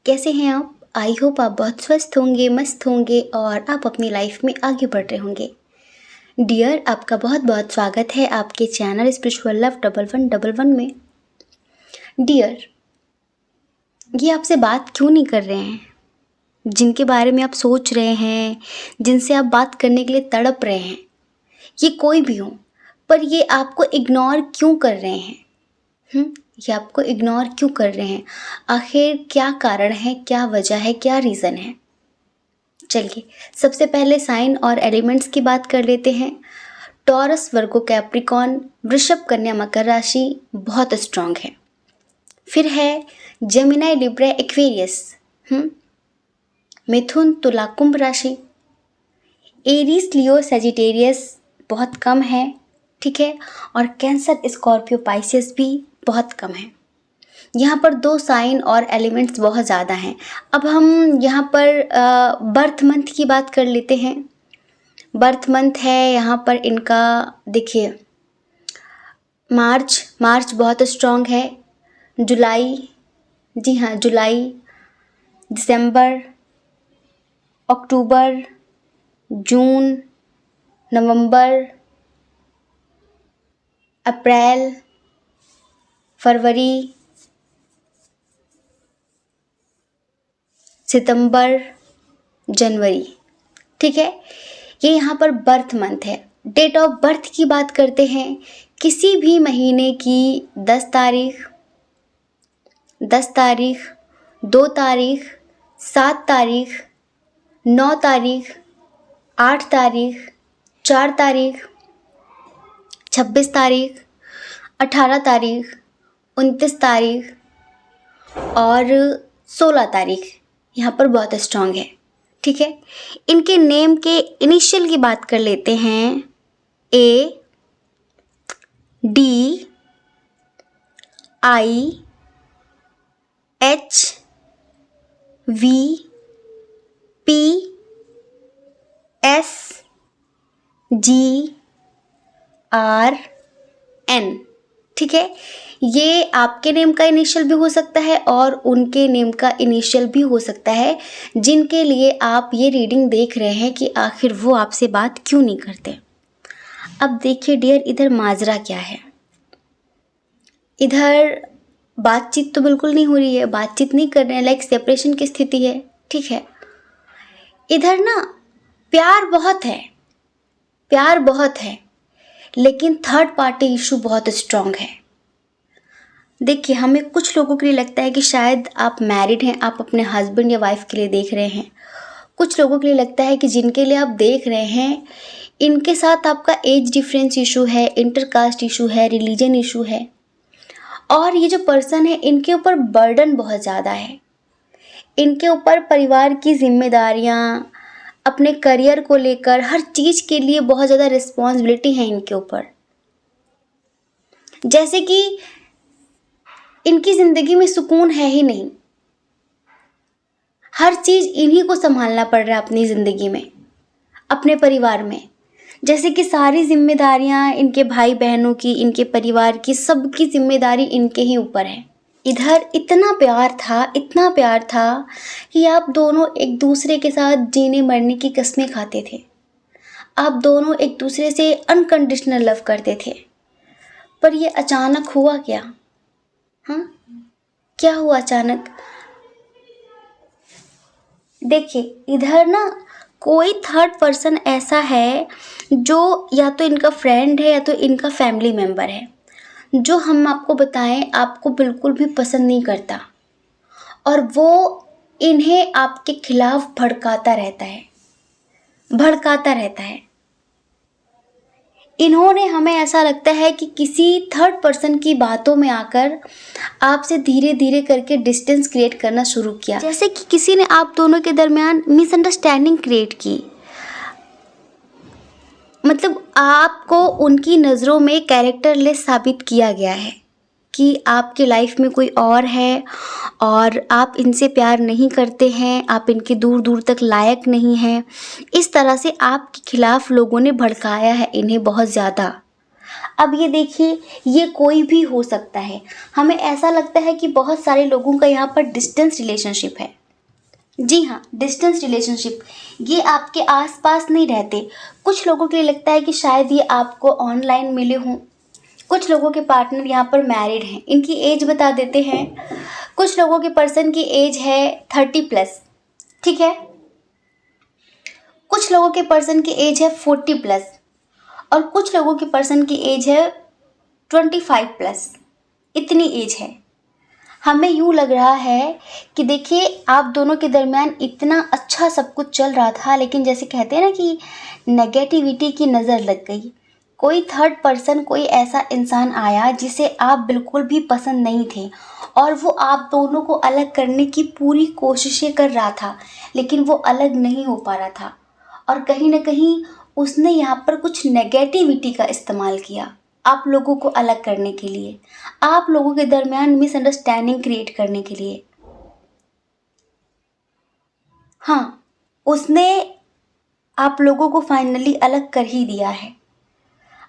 कैसे हैं आप? आई होप आप बहुत स्वस्थ होंगे, मस्त होंगे और आप अपनी लाइफ में आगे बढ़ रहे होंगे। डियर, आपका बहुत बहुत स्वागत है आपके चैनल स्पिरिचुअल लव 1111 में। डियर, ये आपसे बात क्यों नहीं कर रहे हैं? जिनके बारे में आप सोच रहे हैं, जिनसे आप बात करने के लिए तड़प रहे हैं, ये कोई भी हो, पर ये आपको इग्नोर क्यों कर रहे हैं? ये आपको इग्नोर क्यों कर रहे हैं? आखिर क्या कारण है, क्या वजह है, क्या रीज़न है? चलिए, सबसे पहले साइन और एलिमेंट्स की बात कर लेते हैं। टॉरस, वर्गो, कैप्रिकॉन, वृषभ, कन्या, मकर राशि बहुत स्ट्रांग है। फिर है जेमिनी, लिब्रा, एक्वेरियस, मिथुन, तुला, कुंभ राशि। एरीज, लियो, सेजिटेरियस बहुत कम है। ठीक है, और कैंसर, स्कॉर्पियो, पाइसेस भी बहुत कम है। यहाँ पर 2 साइन और एलिमेंट्स बहुत ज़्यादा हैं। अब हम यहाँ पर बर्थ मंथ की बात कर लेते हैं। बर्थ मंथ है यहाँ पर इनका, देखिए, मार्च बहुत स्ट्रॉन्ग है। जुलाई, जी हाँ, जुलाई, दिसंबर, अक्टूबर, जून, नवंबर, अप्रैल, फरवरी, सितंबर, जनवरी। ठीक है, ये यहाँ पर बर्थ मंथ है। डेट ऑफ बर्थ की बात करते हैं। किसी भी महीने की 10 तारीख, 2 तारीख, 7 तारीख, 9 तारीख, 8 तारीख, 4 तारीख, 26 तारीख, 18 तारीख, 29 तारीख और 16 तारीख यहाँ पर बहुत स्ट्रांग है। ठीक है। इनके नेम के इनिशियल की बात कर लेते हैं। A, D, I, H, V, P, S, G, R, N। ठीक है, ये आपके नेम का इनिशियल भी हो सकता है और उनके नेम का इनिशियल भी हो सकता है, जिनके लिए आप ये रीडिंग देख रहे हैं कि आखिर वो आपसे बात क्यों नहीं करते। अब देखिए डियर, इधर माजरा क्या है। इधर बातचीत तो बिल्कुल नहीं हो रही है, बातचीत नहीं कर रहे हैं, लाइक सेपरेशन की स्थिति है। ठीक है, इधर ना प्यार बहुत है, प्यार बहुत है, लेकिन थर्ड पार्टी इशू बहुत स्ट्रांग है। देखिए, हमें कुछ लोगों के लिए लगता है कि शायद आप मैरिड हैं, आप अपने हस्बैंड या वाइफ के लिए देख रहे हैं। कुछ लोगों के लिए लगता है कि जिनके लिए आप देख रहे हैं, इनके साथ आपका एज डिफरेंस इशू है, इंटरकास्ट इशू है, रिलीजन इशू है, और ये जो पर्सन है इनके ऊपर बर्डन बहुत ज़्यादा है। इनके ऊपर परिवार की जिम्मेदारियाँ, अपने करियर को लेकर हर चीज़ के लिए बहुत ज़्यादा रिस्पॉन्सिबिलिटी है इनके ऊपर। जैसे कि इनकी ज़िंदगी में सुकून है ही नहीं, हर चीज़ इन्हीं को संभालना पड़ रहा है अपनी ज़िंदगी में, अपने परिवार में। जैसे कि सारी जिम्मेदारियां इनके भाई बहनों की, इनके परिवार की, सबकी जिम्मेदारी इनके ही ऊपर है। इधर इतना प्यार था, इतना प्यार था कि आप दोनों एक दूसरे के साथ जीने मरने की कस्में खाते थे। आप दोनों एक दूसरे से अनकंडीशनल लव करते थे। पर ये अचानक हुआ क्या? हाँ, क्या हुआ अचानक? देखिए, इधर ना कोई थर्ड पर्सन ऐसा है जो या तो इनका फ्रेंड है या तो इनका फैमिली मेम्बर है, जो हम आपको बताएं आपको बिल्कुल भी पसंद नहीं करता, और वो इन्हें आपके खिलाफ भड़काता रहता है, भड़काता रहता है। इन्होंने, हमें ऐसा लगता है कि किसी थर्ड पर्सन की बातों में आकर आपसे धीरे धीरे करके डिस्टेंस क्रिएट करना शुरू किया। जैसे कि किसी ने आप दोनों के दरमियान मिसअंडरस्टैंडिंग क्रिएट की। मतलब आपको उनकी नज़रों में कैरेक्टरलेस साबित किया गया है कि आपकी लाइफ में कोई और है और आप इनसे प्यार नहीं करते हैं, आप इनके दूर दूर तक लायक नहीं हैं। इस तरह से आपके खिलाफ लोगों ने भड़काया है इन्हें बहुत ज़्यादा। अब ये देखिए, ये कोई भी हो सकता है। हमें ऐसा लगता है कि बहुत सारे लोगों का यहाँ पर डिस्टेंस रिलेशनशिप है। जी हाँ, डिस्टेंस रिलेशनशिप। ये आपके आसपास नहीं रहते। कुछ लोगों के लिए लगता है कि शायद ये आपको ऑनलाइन मिले हों। कुछ लोगों के पार्टनर यहाँ पर मैरिड हैं। इनकी एज बता देते हैं। कुछ लोगों के पर्सन की एज है 30+, ठीक है। कुछ लोगों के पर्सन की एज है 40+, और कुछ लोगों के पर्सन की एज है 25+। इतनी एज है। हमें यूँ लग रहा है कि देखिए, आप दोनों के दरमियान इतना अच्छा सब कुछ चल रहा था, लेकिन जैसे कहते हैं ना कि नेगेटिविटी की नज़र लग गई। कोई थर्ड पर्सन, कोई ऐसा इंसान आया जिसे आप बिल्कुल भी पसंद नहीं थे, और वो आप दोनों को अलग करने की पूरी कोशिशें कर रहा था, लेकिन वो अलग नहीं हो पा रहा था। और कहीं ना कहीं उसने यहाँ पर कुछ नेगेटिविटी का इस्तेमाल किया आप लोगों को अलग करने के लिए, आप लोगों के दरमियान मिसअंडरस्टैंडिंग क्रिएट करने के लिए। हाँ, उसने आप लोगों को फाइनली अलग कर ही दिया है।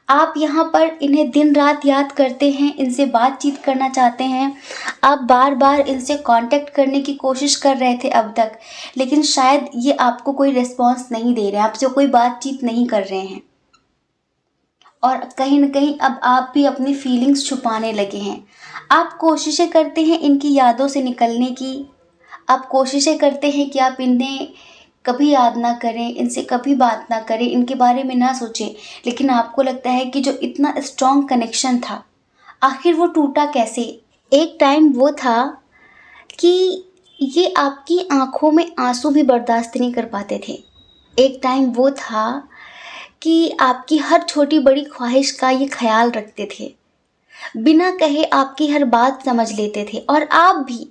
आप यहाँ पर इन्हें दिन रात याद करते हैं, इनसे बातचीत करना चाहते हैं, आप बार बार इनसे कांटेक्ट करने की कोशिश कर रहे थे अब तक, लेकिन शायद ये आपको कोई रिस्पॉन्स नहीं दे रहे हैं, आपसे कोई बातचीत नहीं कर रहे हैं। और कहीं ना कहीं अब आप भी अपनी फीलिंग्स छुपाने लगे हैं। आप कोशिशें करते हैं इनकी यादों से निकलने की, आप कोशिशें करते हैं कि आप इन्हें कभी याद ना करें, इनसे कभी बात ना करें, इनके बारे में ना सोचें, लेकिन आपको लगता है कि जो इतना स्ट्रॉन्ग कनेक्शन था, आखिर वो टूटा कैसे। एक टाइम वो था कि ये आपकी आंखों में आंसू भी बर्दाश्त नहीं कर पाते थे। एक टाइम वो था कि आपकी हर छोटी बड़ी ख्वाहिश का ये ख्याल रखते थे, बिना कहे आपकी हर बात समझ लेते थे, और आप भी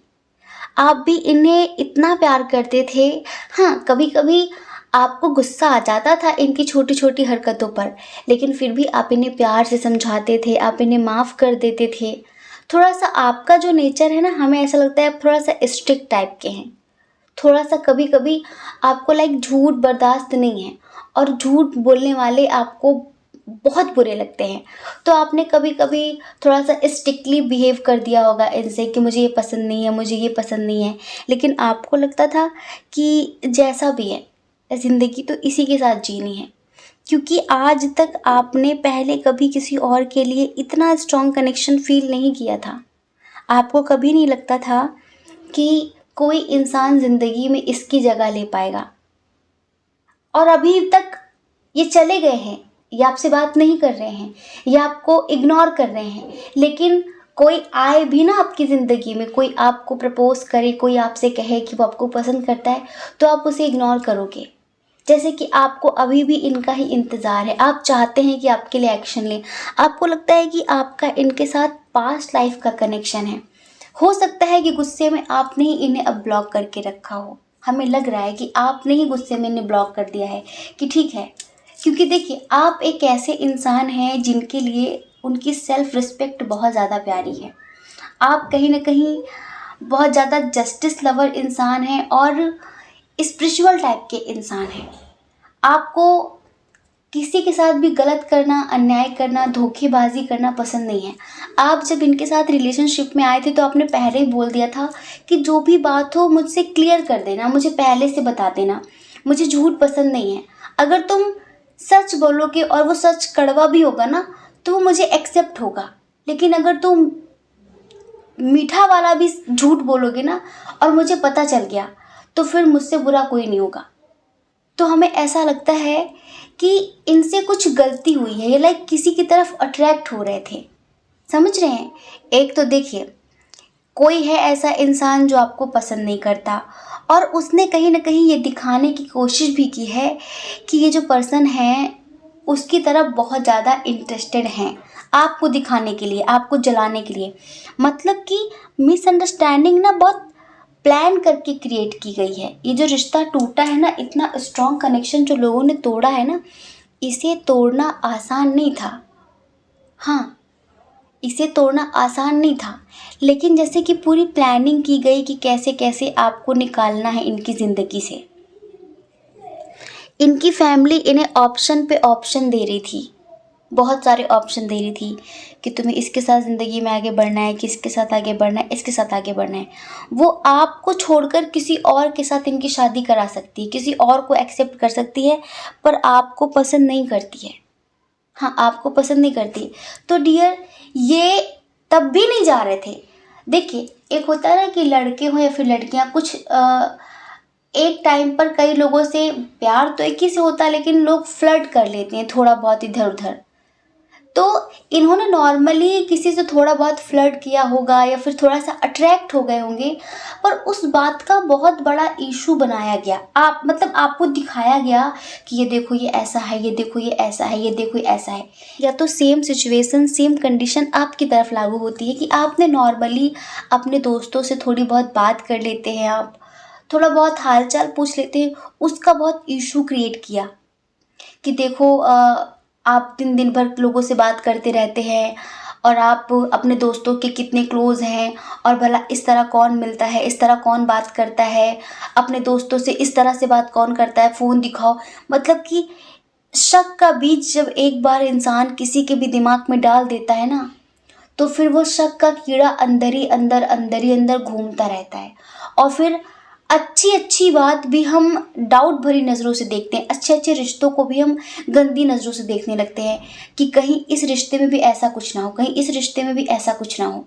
आप भी इन्हें इतना प्यार करते थे। हाँ, कभी कभी आपको गुस्सा आ जाता था इनकी छोटी छोटी हरकतों पर, लेकिन फिर भी आप इन्हें प्यार से समझाते थे, आप इन्हें माफ़ कर देते थे। थोड़ा सा आपका जो नेचर है ना, हमें ऐसा लगता है आप थोड़ा सा स्ट्रिक्ट टाइप के हैं। थोड़ा सा कभी कभी आपको झूठ बर्दाश्त नहीं है, और झूठ बोलने वाले आपको बहुत बुरे लगते हैं। तो आपने कभी कभी थोड़ा सा स्ट्रिक्टली बिहेव कर दिया होगा इनसे कि मुझे ये पसंद नहीं है, मुझे ये पसंद नहीं है। लेकिन आपको लगता था कि जैसा भी है ज़िंदगी तो इसी के साथ जीनी है, क्योंकि आज तक आपने पहले कभी किसी और के लिए इतना स्ट्रॉन्ग कनेक्शन फील नहीं किया था। आपको कभी नहीं लगता था कि कोई इंसान ज़िंदगी में इसकी जगह ले पाएगा। और अभी तक ये चले गए हैं, ये आपसे बात नहीं कर रहे हैं, ये आपको इग्नोर कर रहे हैं, लेकिन कोई आए भी ना आपकी ज़िंदगी में, कोई आपको प्रपोज करे, कोई आपसे कहे कि वो आपको पसंद करता है, तो आप उसे इग्नोर करोगे। जैसे कि आपको अभी भी इनका ही इंतज़ार है, आप चाहते हैं कि आपके लिए एक्शन लें। आपको लगता है कि आपका इनके साथ पास्ट लाइफ का कनेक्शन है। हो सकता है कि गुस्से में आपने ही इन्हें अब ब्लॉक करके रखा हो। हमें लग रहा है कि आपने ही गुस्से में इन्हें ब्लॉक कर दिया है कि ठीक है, क्योंकि देखिए आप एक ऐसे इंसान हैं जिनके लिए उनकी सेल्फ रिस्पेक्ट बहुत ज़्यादा प्यारी है। आप कहीं ना कहीं बहुत ज़्यादा जस्टिस लवर इंसान हैं और स्पिरिचुअल टाइप के इंसान हैं। आपको किसी के साथ भी गलत करना, अन्याय करना, धोखेबाजी करना पसंद नहीं है। आप जब इनके साथ रिलेशनशिप में आए थे तो आपने पहले ही बोल दिया था कि जो भी बात हो मुझसे क्लियर कर देना, मुझे पहले से बता देना, मुझे झूठ पसंद नहीं है। अगर तुम सच बोलोगे और वो सच कड़वा भी होगा ना, तो वो मुझे एक्सेप्ट होगा। लेकिन अगर तुम मीठा वाला भी झूठ बोलोगे ना और मुझे पता चल गया, तो फिर मुझसे बुरा कोई नहीं होगा। तो हमें ऐसा लगता है कि इनसे कुछ गलती हुई है, ये किसी की तरफ अट्रैक्ट हो रहे थे। समझ रहे हैं? एक तो देखिए, कोई है ऐसा इंसान जो आपको पसंद नहीं करता, और उसने कहीं ना कहीं ये दिखाने की कोशिश भी की है कि ये जो पर्सन है उसकी तरफ बहुत ज़्यादा इंटरेस्टेड हैं, आपको दिखाने के लिए, आपको जलाने के लिए। मतलब कि मिसअंडरस्टैंडिंग ना बहुत प्लान करके क्रिएट की गई है। ये जो रिश्ता टूटा है ना, इतना स्ट्रॉन्ग कनेक्शन जो लोगों ने तोड़ा है ना, इसे तोड़ना आसान नहीं था। हाँ, इसे तोड़ना आसान नहीं था, लेकिन जैसे कि पूरी प्लानिंग की गई कि कैसे कैसे आपको निकालना है इनकी ज़िंदगी से। इनकी फैमिली इन्हें ऑप्शन पे ऑप्शन दे रही थी, बहुत सारे ऑप्शन दे रही थी कि तुम्हें इसके साथ ज़िंदगी में आगे बढ़ना है, किसके साथ आगे बढ़ना है, इसके साथ आगे बढ़ना है। वो आपको छोड़कर किसी और के साथ इनकी शादी करा सकती है, किसी और को एक्सेप्ट कर सकती है, पर आपको पसंद नहीं करती है। हाँ, आपको पसंद नहीं करती। तो डियर, ये तब भी नहीं जा रहे थे। देखिए, एक होता है ना कि लड़के हो या फिर लड़कियां, कुछ एक टाइम पर कई लोगों से प्यार तो एक ही से होता है, लेकिन लोग फ्लर्ट कर लेते हैं थोड़ा बहुत इधर उधर। तो इन्होंने नॉर्मली किसी से थोड़ा बहुत फ्लर्ट किया होगा या फिर थोड़ा सा अट्रैक्ट हो गए होंगे, पर उस बात का बहुत बड़ा इशू बनाया गया। आप मतलब आपको दिखाया गया कि ये देखो ये ऐसा है, ये देखो ये ऐसा है, ये देखो ये ऐसा है। या तो सेम सिचुएशन, सेम कंडीशन आपकी तरफ लागू होती है कि आपने नॉर्मली अपने दोस्तों से थोड़ी बहुत बात कर लेते हैं, आप थोड़ा बहुत हालचाल पूछ लेते हैं, उसका बहुत इशू क्रिएट किया कि देखो आप दिन दिन भर लोगों से बात करते रहते हैं और आप अपने दोस्तों के कितने क्लोज़ हैं, और भला इस तरह कौन मिलता है, इस तरह कौन बात करता है, अपने दोस्तों से इस तरह से बात कौन करता है, फ़ोन दिखाओ। मतलब कि शक का बीज जब एक बार इंसान किसी के भी दिमाग में डाल देता है ना, तो फिर वो शक का कीड़ा अंदर ही अंदर घूमता रहता है। और फिर अच्छी अच्छी बात भी हम डाउट भरी नज़रों से देखते हैं, अच्छे अच्छे रिश्तों को भी हम गंदी नज़रों से देखने लगते हैं कि कहीं इस रिश्ते में भी ऐसा कुछ ना हो, कहीं इस रिश्ते में भी ऐसा कुछ ना हो।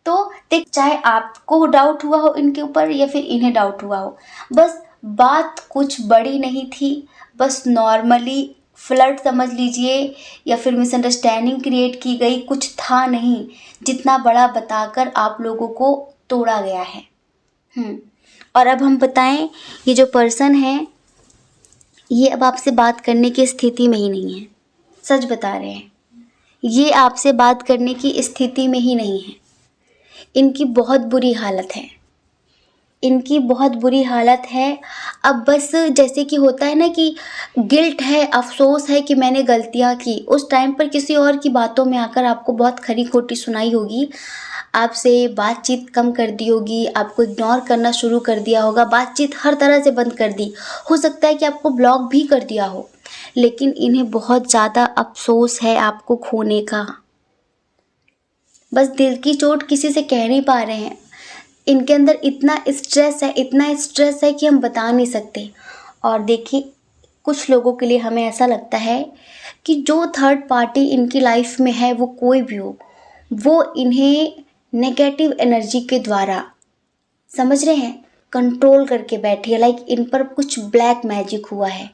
तो देख, चाहे आपको डाउट हुआ हो इनके ऊपर या फिर इन्हें डाउट हुआ हो, बस बात कुछ बड़ी नहीं थी, बस नॉर्मली फ्लर्ट समझ लीजिए या फिर मिसअंडरस्टैंडिंग क्रिएट की गई, कुछ था नहीं जितना बड़ा बताकर आप लोगों को तोड़ा गया है। और अब हम बताएं, ये जो पर्सन है ये अब आपसे बात करने की स्थिति में ही नहीं है। सच बता रहे हैं, ये आपसे बात करने की स्थिति में ही नहीं है। इनकी बहुत बुरी हालत है। इनकी बहुत बुरी हालत है। अब बस जैसे कि होता है ना कि गिल्ट है, अफ़सोस है कि मैंने गलतियाँ की, उस टाइम पर किसी और की बातों में आकर आपको बहुत खरी-खोटी सुनाई होगी, आपसे बातचीत कम कर दी होगी, आपको इग्नोर करना शुरू कर दिया होगा, बातचीत हर तरह से बंद कर दी। हो सकता है कि आपको ब्लॉक भी कर दिया हो, लेकिन इन्हें बहुत ज़्यादा अफ़सोस है आपको खोने का। बस दिल की चोट किसी से कह नहीं पा रहे हैं। इनके अंदर इतना स्ट्रेस है, इतना स्ट्रेस है कि हम बता नहीं सकते। और देखिए, कुछ लोगों के लिए हमें ऐसा लगता है कि जो थर्ड पार्टी इनकी लाइफ में है, वो कोई भी हो, वो इन्हें नेगेटिव एनर्जी के द्वारा, समझ रहे हैं, कंट्रोल करके बैठी है। लाइक इन पर कुछ ब्लैक मैजिक हुआ है,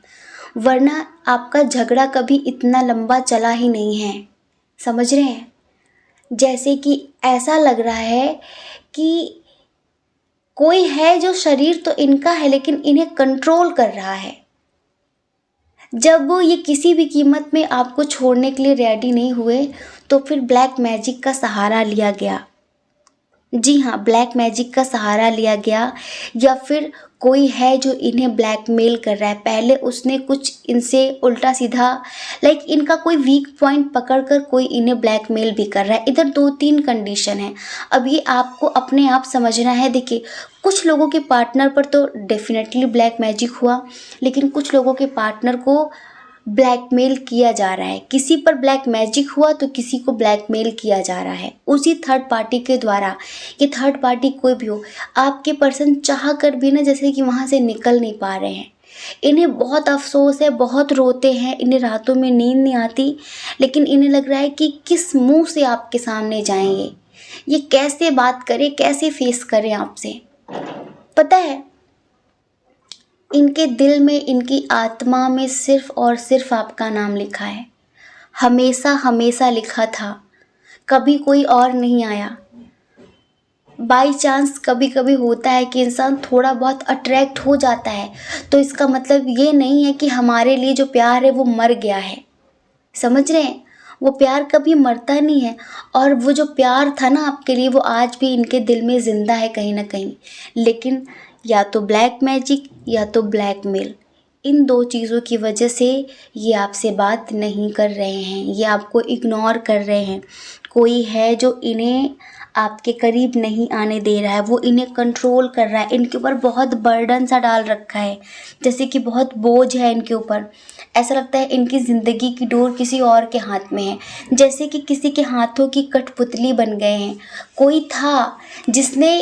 वरना आपका झगड़ा कभी इतना लंबा चला ही नहीं है। समझ रहे हैं? जैसे कि ऐसा लग रहा है कि कोई है जो शरीर तो इनका है लेकिन इन्हें कंट्रोल कर रहा है। जब ये किसी भी कीमत में आपको छोड़ने के लिए रेडी नहीं हुए, तो फिर ब्लैक मैजिक का सहारा लिया गया। जी हाँ, ब्लैक मैजिक का सहारा लिया गया, या फिर कोई है जो इन्हें ब्लैकमेल कर रहा है। पहले उसने कुछ इनसे उल्टा सीधा, लाइक इनका कोई वीक पॉइंट पकड़कर कोई इन्हें ब्लैकमेल भी कर रहा है। इधर 2-3 कंडीशन है। अब ये आपको अपने आप समझना है। देखिए, कुछ लोगों के पार्टनर पर तो डेफिनेटली ब्लैक मैजिक हुआ, लेकिन कुछ लोगों के पार्टनर को ब्लैकमेल किया जा रहा है। किसी पर ब्लैक मैजिक हुआ तो किसी को ब्लैकमेल किया जा रहा है उसी थर्ड पार्टी के द्वारा। ये थर्ड पार्टी कोई भी हो, आपके पर्सन चाह कर भी ना जैसे कि वहाँ से निकल नहीं पा रहे हैं। इन्हें बहुत अफसोस है, बहुत रोते हैं, इन्हें रातों में नींद नहीं आती, लेकिन इन्हें लग रहा है कि किस मुंह से आपके सामने जाएंगे, ये कैसे बात करें, कैसे फेस करें आपसे। पता है, इनके दिल में, इनकी आत्मा में सिर्फ और सिर्फ आपका नाम लिखा है। हमेशा हमेशा लिखा था, कभी कोई और नहीं आया। बाई चांस कभी कभी होता है कि इंसान थोड़ा बहुत अट्रैक्ट हो जाता है, तो इसका मतलब ये नहीं है कि हमारे लिए जो प्यार है वो मर गया है। समझ रहे हैं? वो प्यार कभी मरता नहीं है, और वो जो प्यार था ना आपके लिए, वो आज भी इनके दिल में ज़िंदा है कहीं ना कहीं। लेकिन या तो ब्लैक मैजिक या तो ब्लैकमेल, इन दो चीज़ों की वजह से ये आपसे बात नहीं कर रहे हैं, ये आपको इग्नोर कर रहे हैं। कोई है जो इन्हें आपके करीब नहीं आने दे रहा है, वो इन्हें कंट्रोल कर रहा है, इनके ऊपर बहुत बर्डन सा डाल रखा है, जैसे कि बहुत बोझ है इनके ऊपर। ऐसा लगता है इनकी ज़िंदगी की डोर किसी और के हाथ में है, जैसे कि किसी के हाथों की कठपुतली बन गए हैं। कोई था जिसने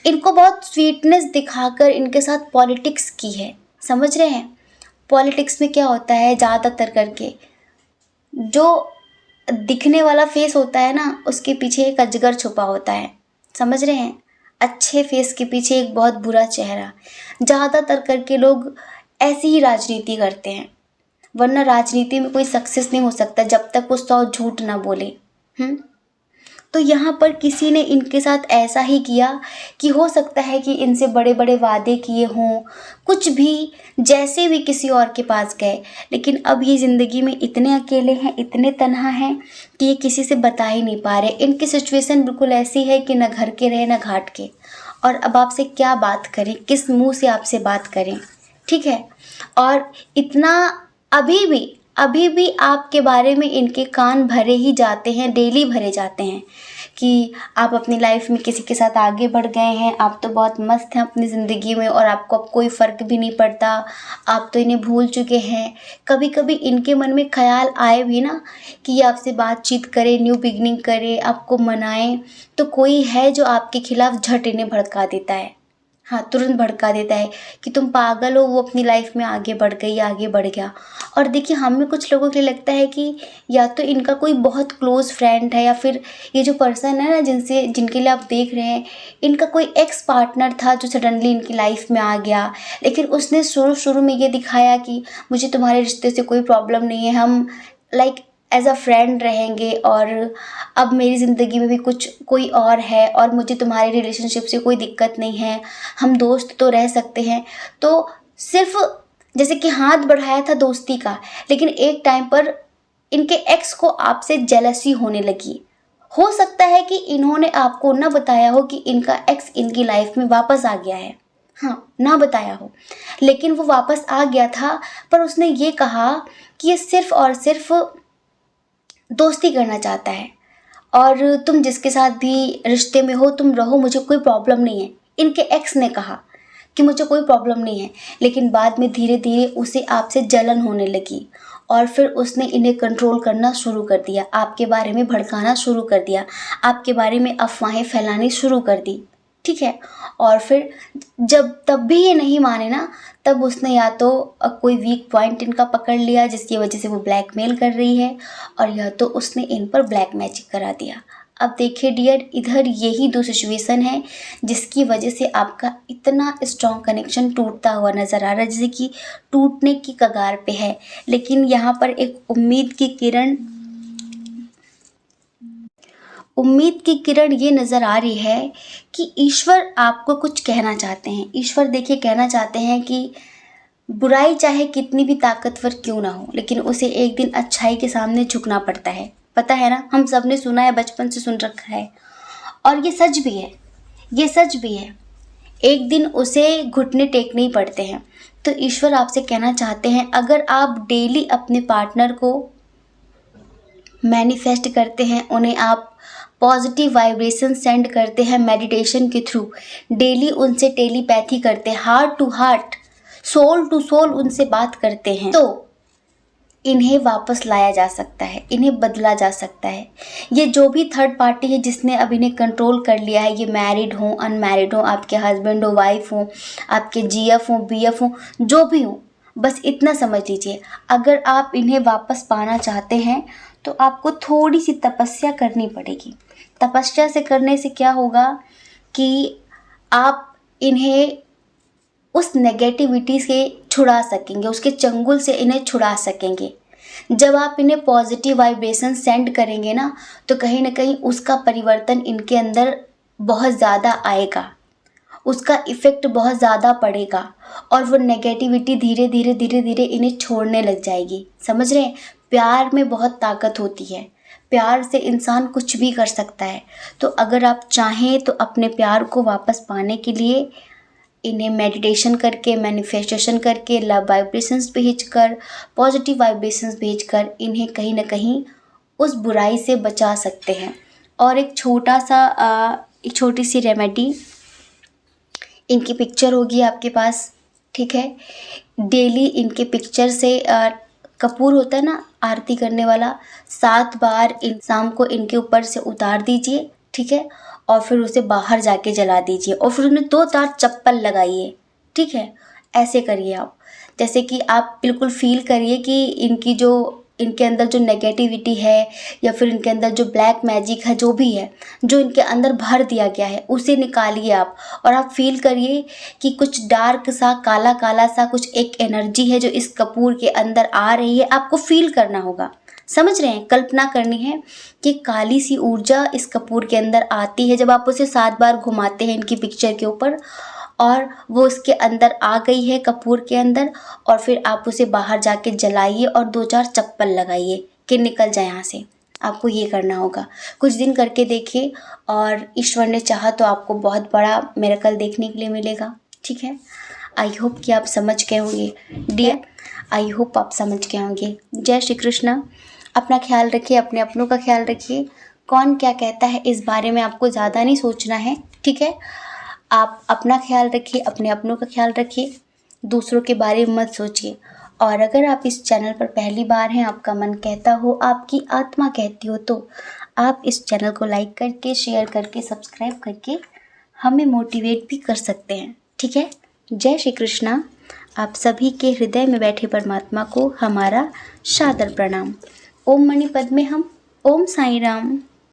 इनको बहुत स्वीटनेस दिखाकर इनके साथ पॉलिटिक्स की है। समझ रहे हैं? पॉलिटिक्स में क्या होता है, ज़्यादातर करके जो दिखने वाला फेस होता है ना, उसके पीछे एक अजगर छुपा होता है। समझ रहे हैं? अच्छे फेस के पीछे एक बहुत बुरा चेहरा। ज़्यादातर करके लोग ऐसी ही राजनीति करते हैं, वरना राजनीति में कोई सक्सेस नहीं हो सकता जब तक वो 100 झूठ ना बोले। तो यहाँ पर किसी ने इनके साथ ऐसा ही किया कि हो सकता है कि इनसे बड़े बड़े वादे किए हों, कुछ भी, जैसे भी किसी और के पास गए, लेकिन अब ये ज़िंदगी में इतने अकेले हैं, इतने तन्हा हैं कि ये किसी से बता ही नहीं पा रहे। इनकी सिचुएशन बिल्कुल ऐसी है कि न घर के रहे न घाट के, और अब आपसे क्या बात करें, किस मुंह से आपसे बात करें। ठीक है? और इतना अभी भी आपके बारे में इनके कान भरे ही जाते हैं, डेली भरे जाते हैं कि आप अपनी लाइफ में किसी के साथ आगे बढ़ गए हैं, आप तो बहुत मस्त हैं अपनी ज़िंदगी में और आपको अब कोई फ़र्क भी नहीं पड़ता, आप तो इन्हें भूल चुके हैं। कभी कभी इनके मन में ख्याल आए भी ना कि ये आपसे बातचीत करे, न्यू बिगनिंग करे, आपको मनाए, तो कोई है जो आपके खिलाफ झट इन्हें भड़का देता है। हाँ, तुरंत भड़का देता है कि तुम पागल हो, वो अपनी लाइफ में आगे बढ़ गई, आगे बढ़ गया। और देखिए, हमें कुछ लोगों के लिए लगता है कि या तो इनका कोई बहुत क्लोज़ फ्रेंड है, या फिर ये जो पर्सन है ना जिनके लिए आप देख रहे हैं, इनका कोई एक्स पार्टनर था जो सडनली इनकी लाइफ में आ गया। लेकिन उसने शुरू में ये दिखाया कि मुझे तुम्हारे रिश्ते से कोई प्रॉब्लम नहीं है, हम लाइक एज अ फ्रेंड रहेंगे, और अब मेरी ज़िंदगी में भी कोई और है और मुझे तुम्हारे रिलेशनशिप से कोई दिक्कत नहीं है, हम दोस्त तो रह सकते हैं। तो सिर्फ जैसे कि हाथ बढ़ाया था दोस्ती का, लेकिन एक टाइम पर इनके एक्स को आपसे जेलसी होने लगी, हो सकता है कि इन्होंने आपको ना बताया हो कि इनका एक्स इनकी लाइफ में वापस आ गया है, हाँ ना बताया हो, लेकिन वो वापस आ गया था, पर उसने ये कहा कि ये सिर्फ और सिर्फ दोस्ती करना चाहता है और तुम जिसके साथ भी रिश्ते में हो तुम रहो, मुझे कोई प्रॉब्लम नहीं है। इनके एक्स ने कहा कि मुझे कोई प्रॉब्लम नहीं है, लेकिन बाद में धीरे धीरे उसे आपसे जलन होने लगी और फिर उसने इन्हें कंट्रोल करना शुरू कर दिया, आपके बारे में भड़काना शुरू कर दिया, आपके बारे में अफवाहें फैलानी शुरू कर दी, ठीक है। और फिर जब तब भी ये नहीं माने ना, तब उसने या तो कोई वीक पॉइंट इनका पकड़ लिया जिसकी वजह से वो ब्लैकमेल कर रही है, और या तो उसने इन पर ब्लैक मैजिक करा दिया। अब देखिए डियर, इधर यही दो सिचुएशन है जिसकी वजह से आपका इतना स्ट्रॉन्ग कनेक्शन टूटता हुआ नज़र आ रहा है, जैसे कि टूटने की कगार पे है। लेकिन यहाँ पर एक उम्मीद की किरण ये नज़र आ रही है कि ईश्वर आपको कुछ कहना चाहते हैं। ईश्वर देखिए कहना चाहते हैं कि बुराई चाहे कितनी भी ताकतवर क्यों ना हो, लेकिन उसे एक दिन अच्छाई के सामने झुकना पड़ता है। पता है ना, हम सब ने सुना है, बचपन से सुन रखा है, और ये सच भी है, ये सच भी है। एक दिन उसे घुटने टेकने ही पड़ते हैं। तो ईश्वर आपसे कहना चाहते हैं, अगर आप डेली अपने पार्टनर को मैनिफेस्ट करते हैं, उन्हें आप पॉजिटिव वाइब्रेशन सेंड करते हैं मेडिटेशन के थ्रू, डेली उनसे टेलीपैथी करते हैं, heart to heart, soul to soul उनसे बात करते हैं, तो इन्हें वापस लाया जा सकता है, इन्हें बदला जा सकता है। ये जो भी थर्ड पार्टी है जिसने अब इन्हें कंट्रोल कर लिया है, ये मैरिड हो अनमैरिड हो, आपके हस्बैंड हो वाइफ हो, आपके जीएफ हो बीएफ हो, जो भी हो, बस इतना समझ लीजिए, अगर आप इन्हें वापस पाना चाहते हैं तो आपको थोड़ी सी तपस्या करनी पड़ेगी। तपस्या से करने से क्या होगा कि आप इन्हें उस नेगेटिविटी से छुड़ा सकेंगे, उसके चंगुल से इन्हें छुड़ा सकेंगे। जब आप इन्हें पॉजिटिव वाइब्रेशन सेंड करेंगे ना, तो कहीं ना कहीं उसका परिवर्तन इनके अंदर बहुत ज़्यादा आएगा, उसका इफ़ेक्ट बहुत ज़्यादा पड़ेगा, और वो नेगेटिविटी धीरे धीरे धीरे धीरे इन्हें छोड़ने लग जाएगी। समझ रहे हैं, प्यार में बहुत ताकत होती है, प्यार से इंसान कुछ भी कर सकता है। तो अगर आप चाहें तो अपने प्यार को वापस पाने के लिए इन्हें मेडिटेशन करके, मैनिफेस्टेशन करके, लव वाइब्रेशंस भेजकर, पॉजिटिव वाइब्रेशंस भेजकर इन्हें कहीं ना कहीं उस बुराई से बचा सकते हैं। और एक छोटी सी रेमेडी, इनकी पिक्चर होगी आपके पास, ठीक है। डेली इनके पिक्चर से कपूर होता है ना आरती करने वाला, 7 बार इन शाम को इनके ऊपर से उतार दीजिए, ठीक है, और फिर उसे बाहर जाके जला दीजिए, और फिर उन्हें 2 तार चप्पल लगाइए, ठीक है। ऐसे करिए आप, जैसे कि आप बिल्कुल फील करिए कि इनके अंदर जो नेगेटिविटी है या फिर इनके अंदर जो ब्लैक मैजिक है, जो भी है, जो इनके अंदर भर दिया गया है, उसे निकालिए आप, और आप फील करिए कि कुछ डार्क सा, काला काला सा कुछ एक एनर्जी है जो इस कपूर के अंदर आ रही है, आपको फील करना होगा। समझ रहे हैं, कल्पना करनी है कि काली सी ऊर्जा इस कपूर के अंदर आती है जब आप उसे 7 बार घुमाते हैं इनकी पिक्चर के ऊपर, और वो उसके अंदर आ गई है कपूर के अंदर, और फिर आप उसे बाहर जाके जलाइए और 2-4 चप्पल लगाइए कि निकल जाए यहाँ से। आपको ये करना होगा, कुछ दिन करके देखिए, और ईश्वर ने चाहा तो आपको बहुत बड़ा मिरेकल देखने के लिए मिलेगा, ठीक है। आई होप कि आप समझ गए होंगे डियर, आई होप आप समझ गए होंगे। जय श्री कृष्ण। अपना ख्याल रखिए, अपने अपनों का ख्याल रखिए। कौन क्या कहता है इस बारे में आपको ज़्यादा नहीं सोचना है, ठीक है। आप अपना ख्याल रखिए, अपने अपनों का ख्याल रखिए, दूसरों के बारे में मत सोचिए। और अगर आप इस चैनल पर पहली बार हैं, आपका मन कहता हो, आपकी आत्मा कहती हो, तो आप इस चैनल को लाइक करके, शेयर करके, सब्सक्राइब करके हमें मोटिवेट भी कर सकते हैं, ठीक है। जय श्री कृष्णा। आप सभी के हृदय में बैठे परमात्मा को हमारा सादर प्रणाम। ओम मणि पद्मे हम, ओम साईं राम।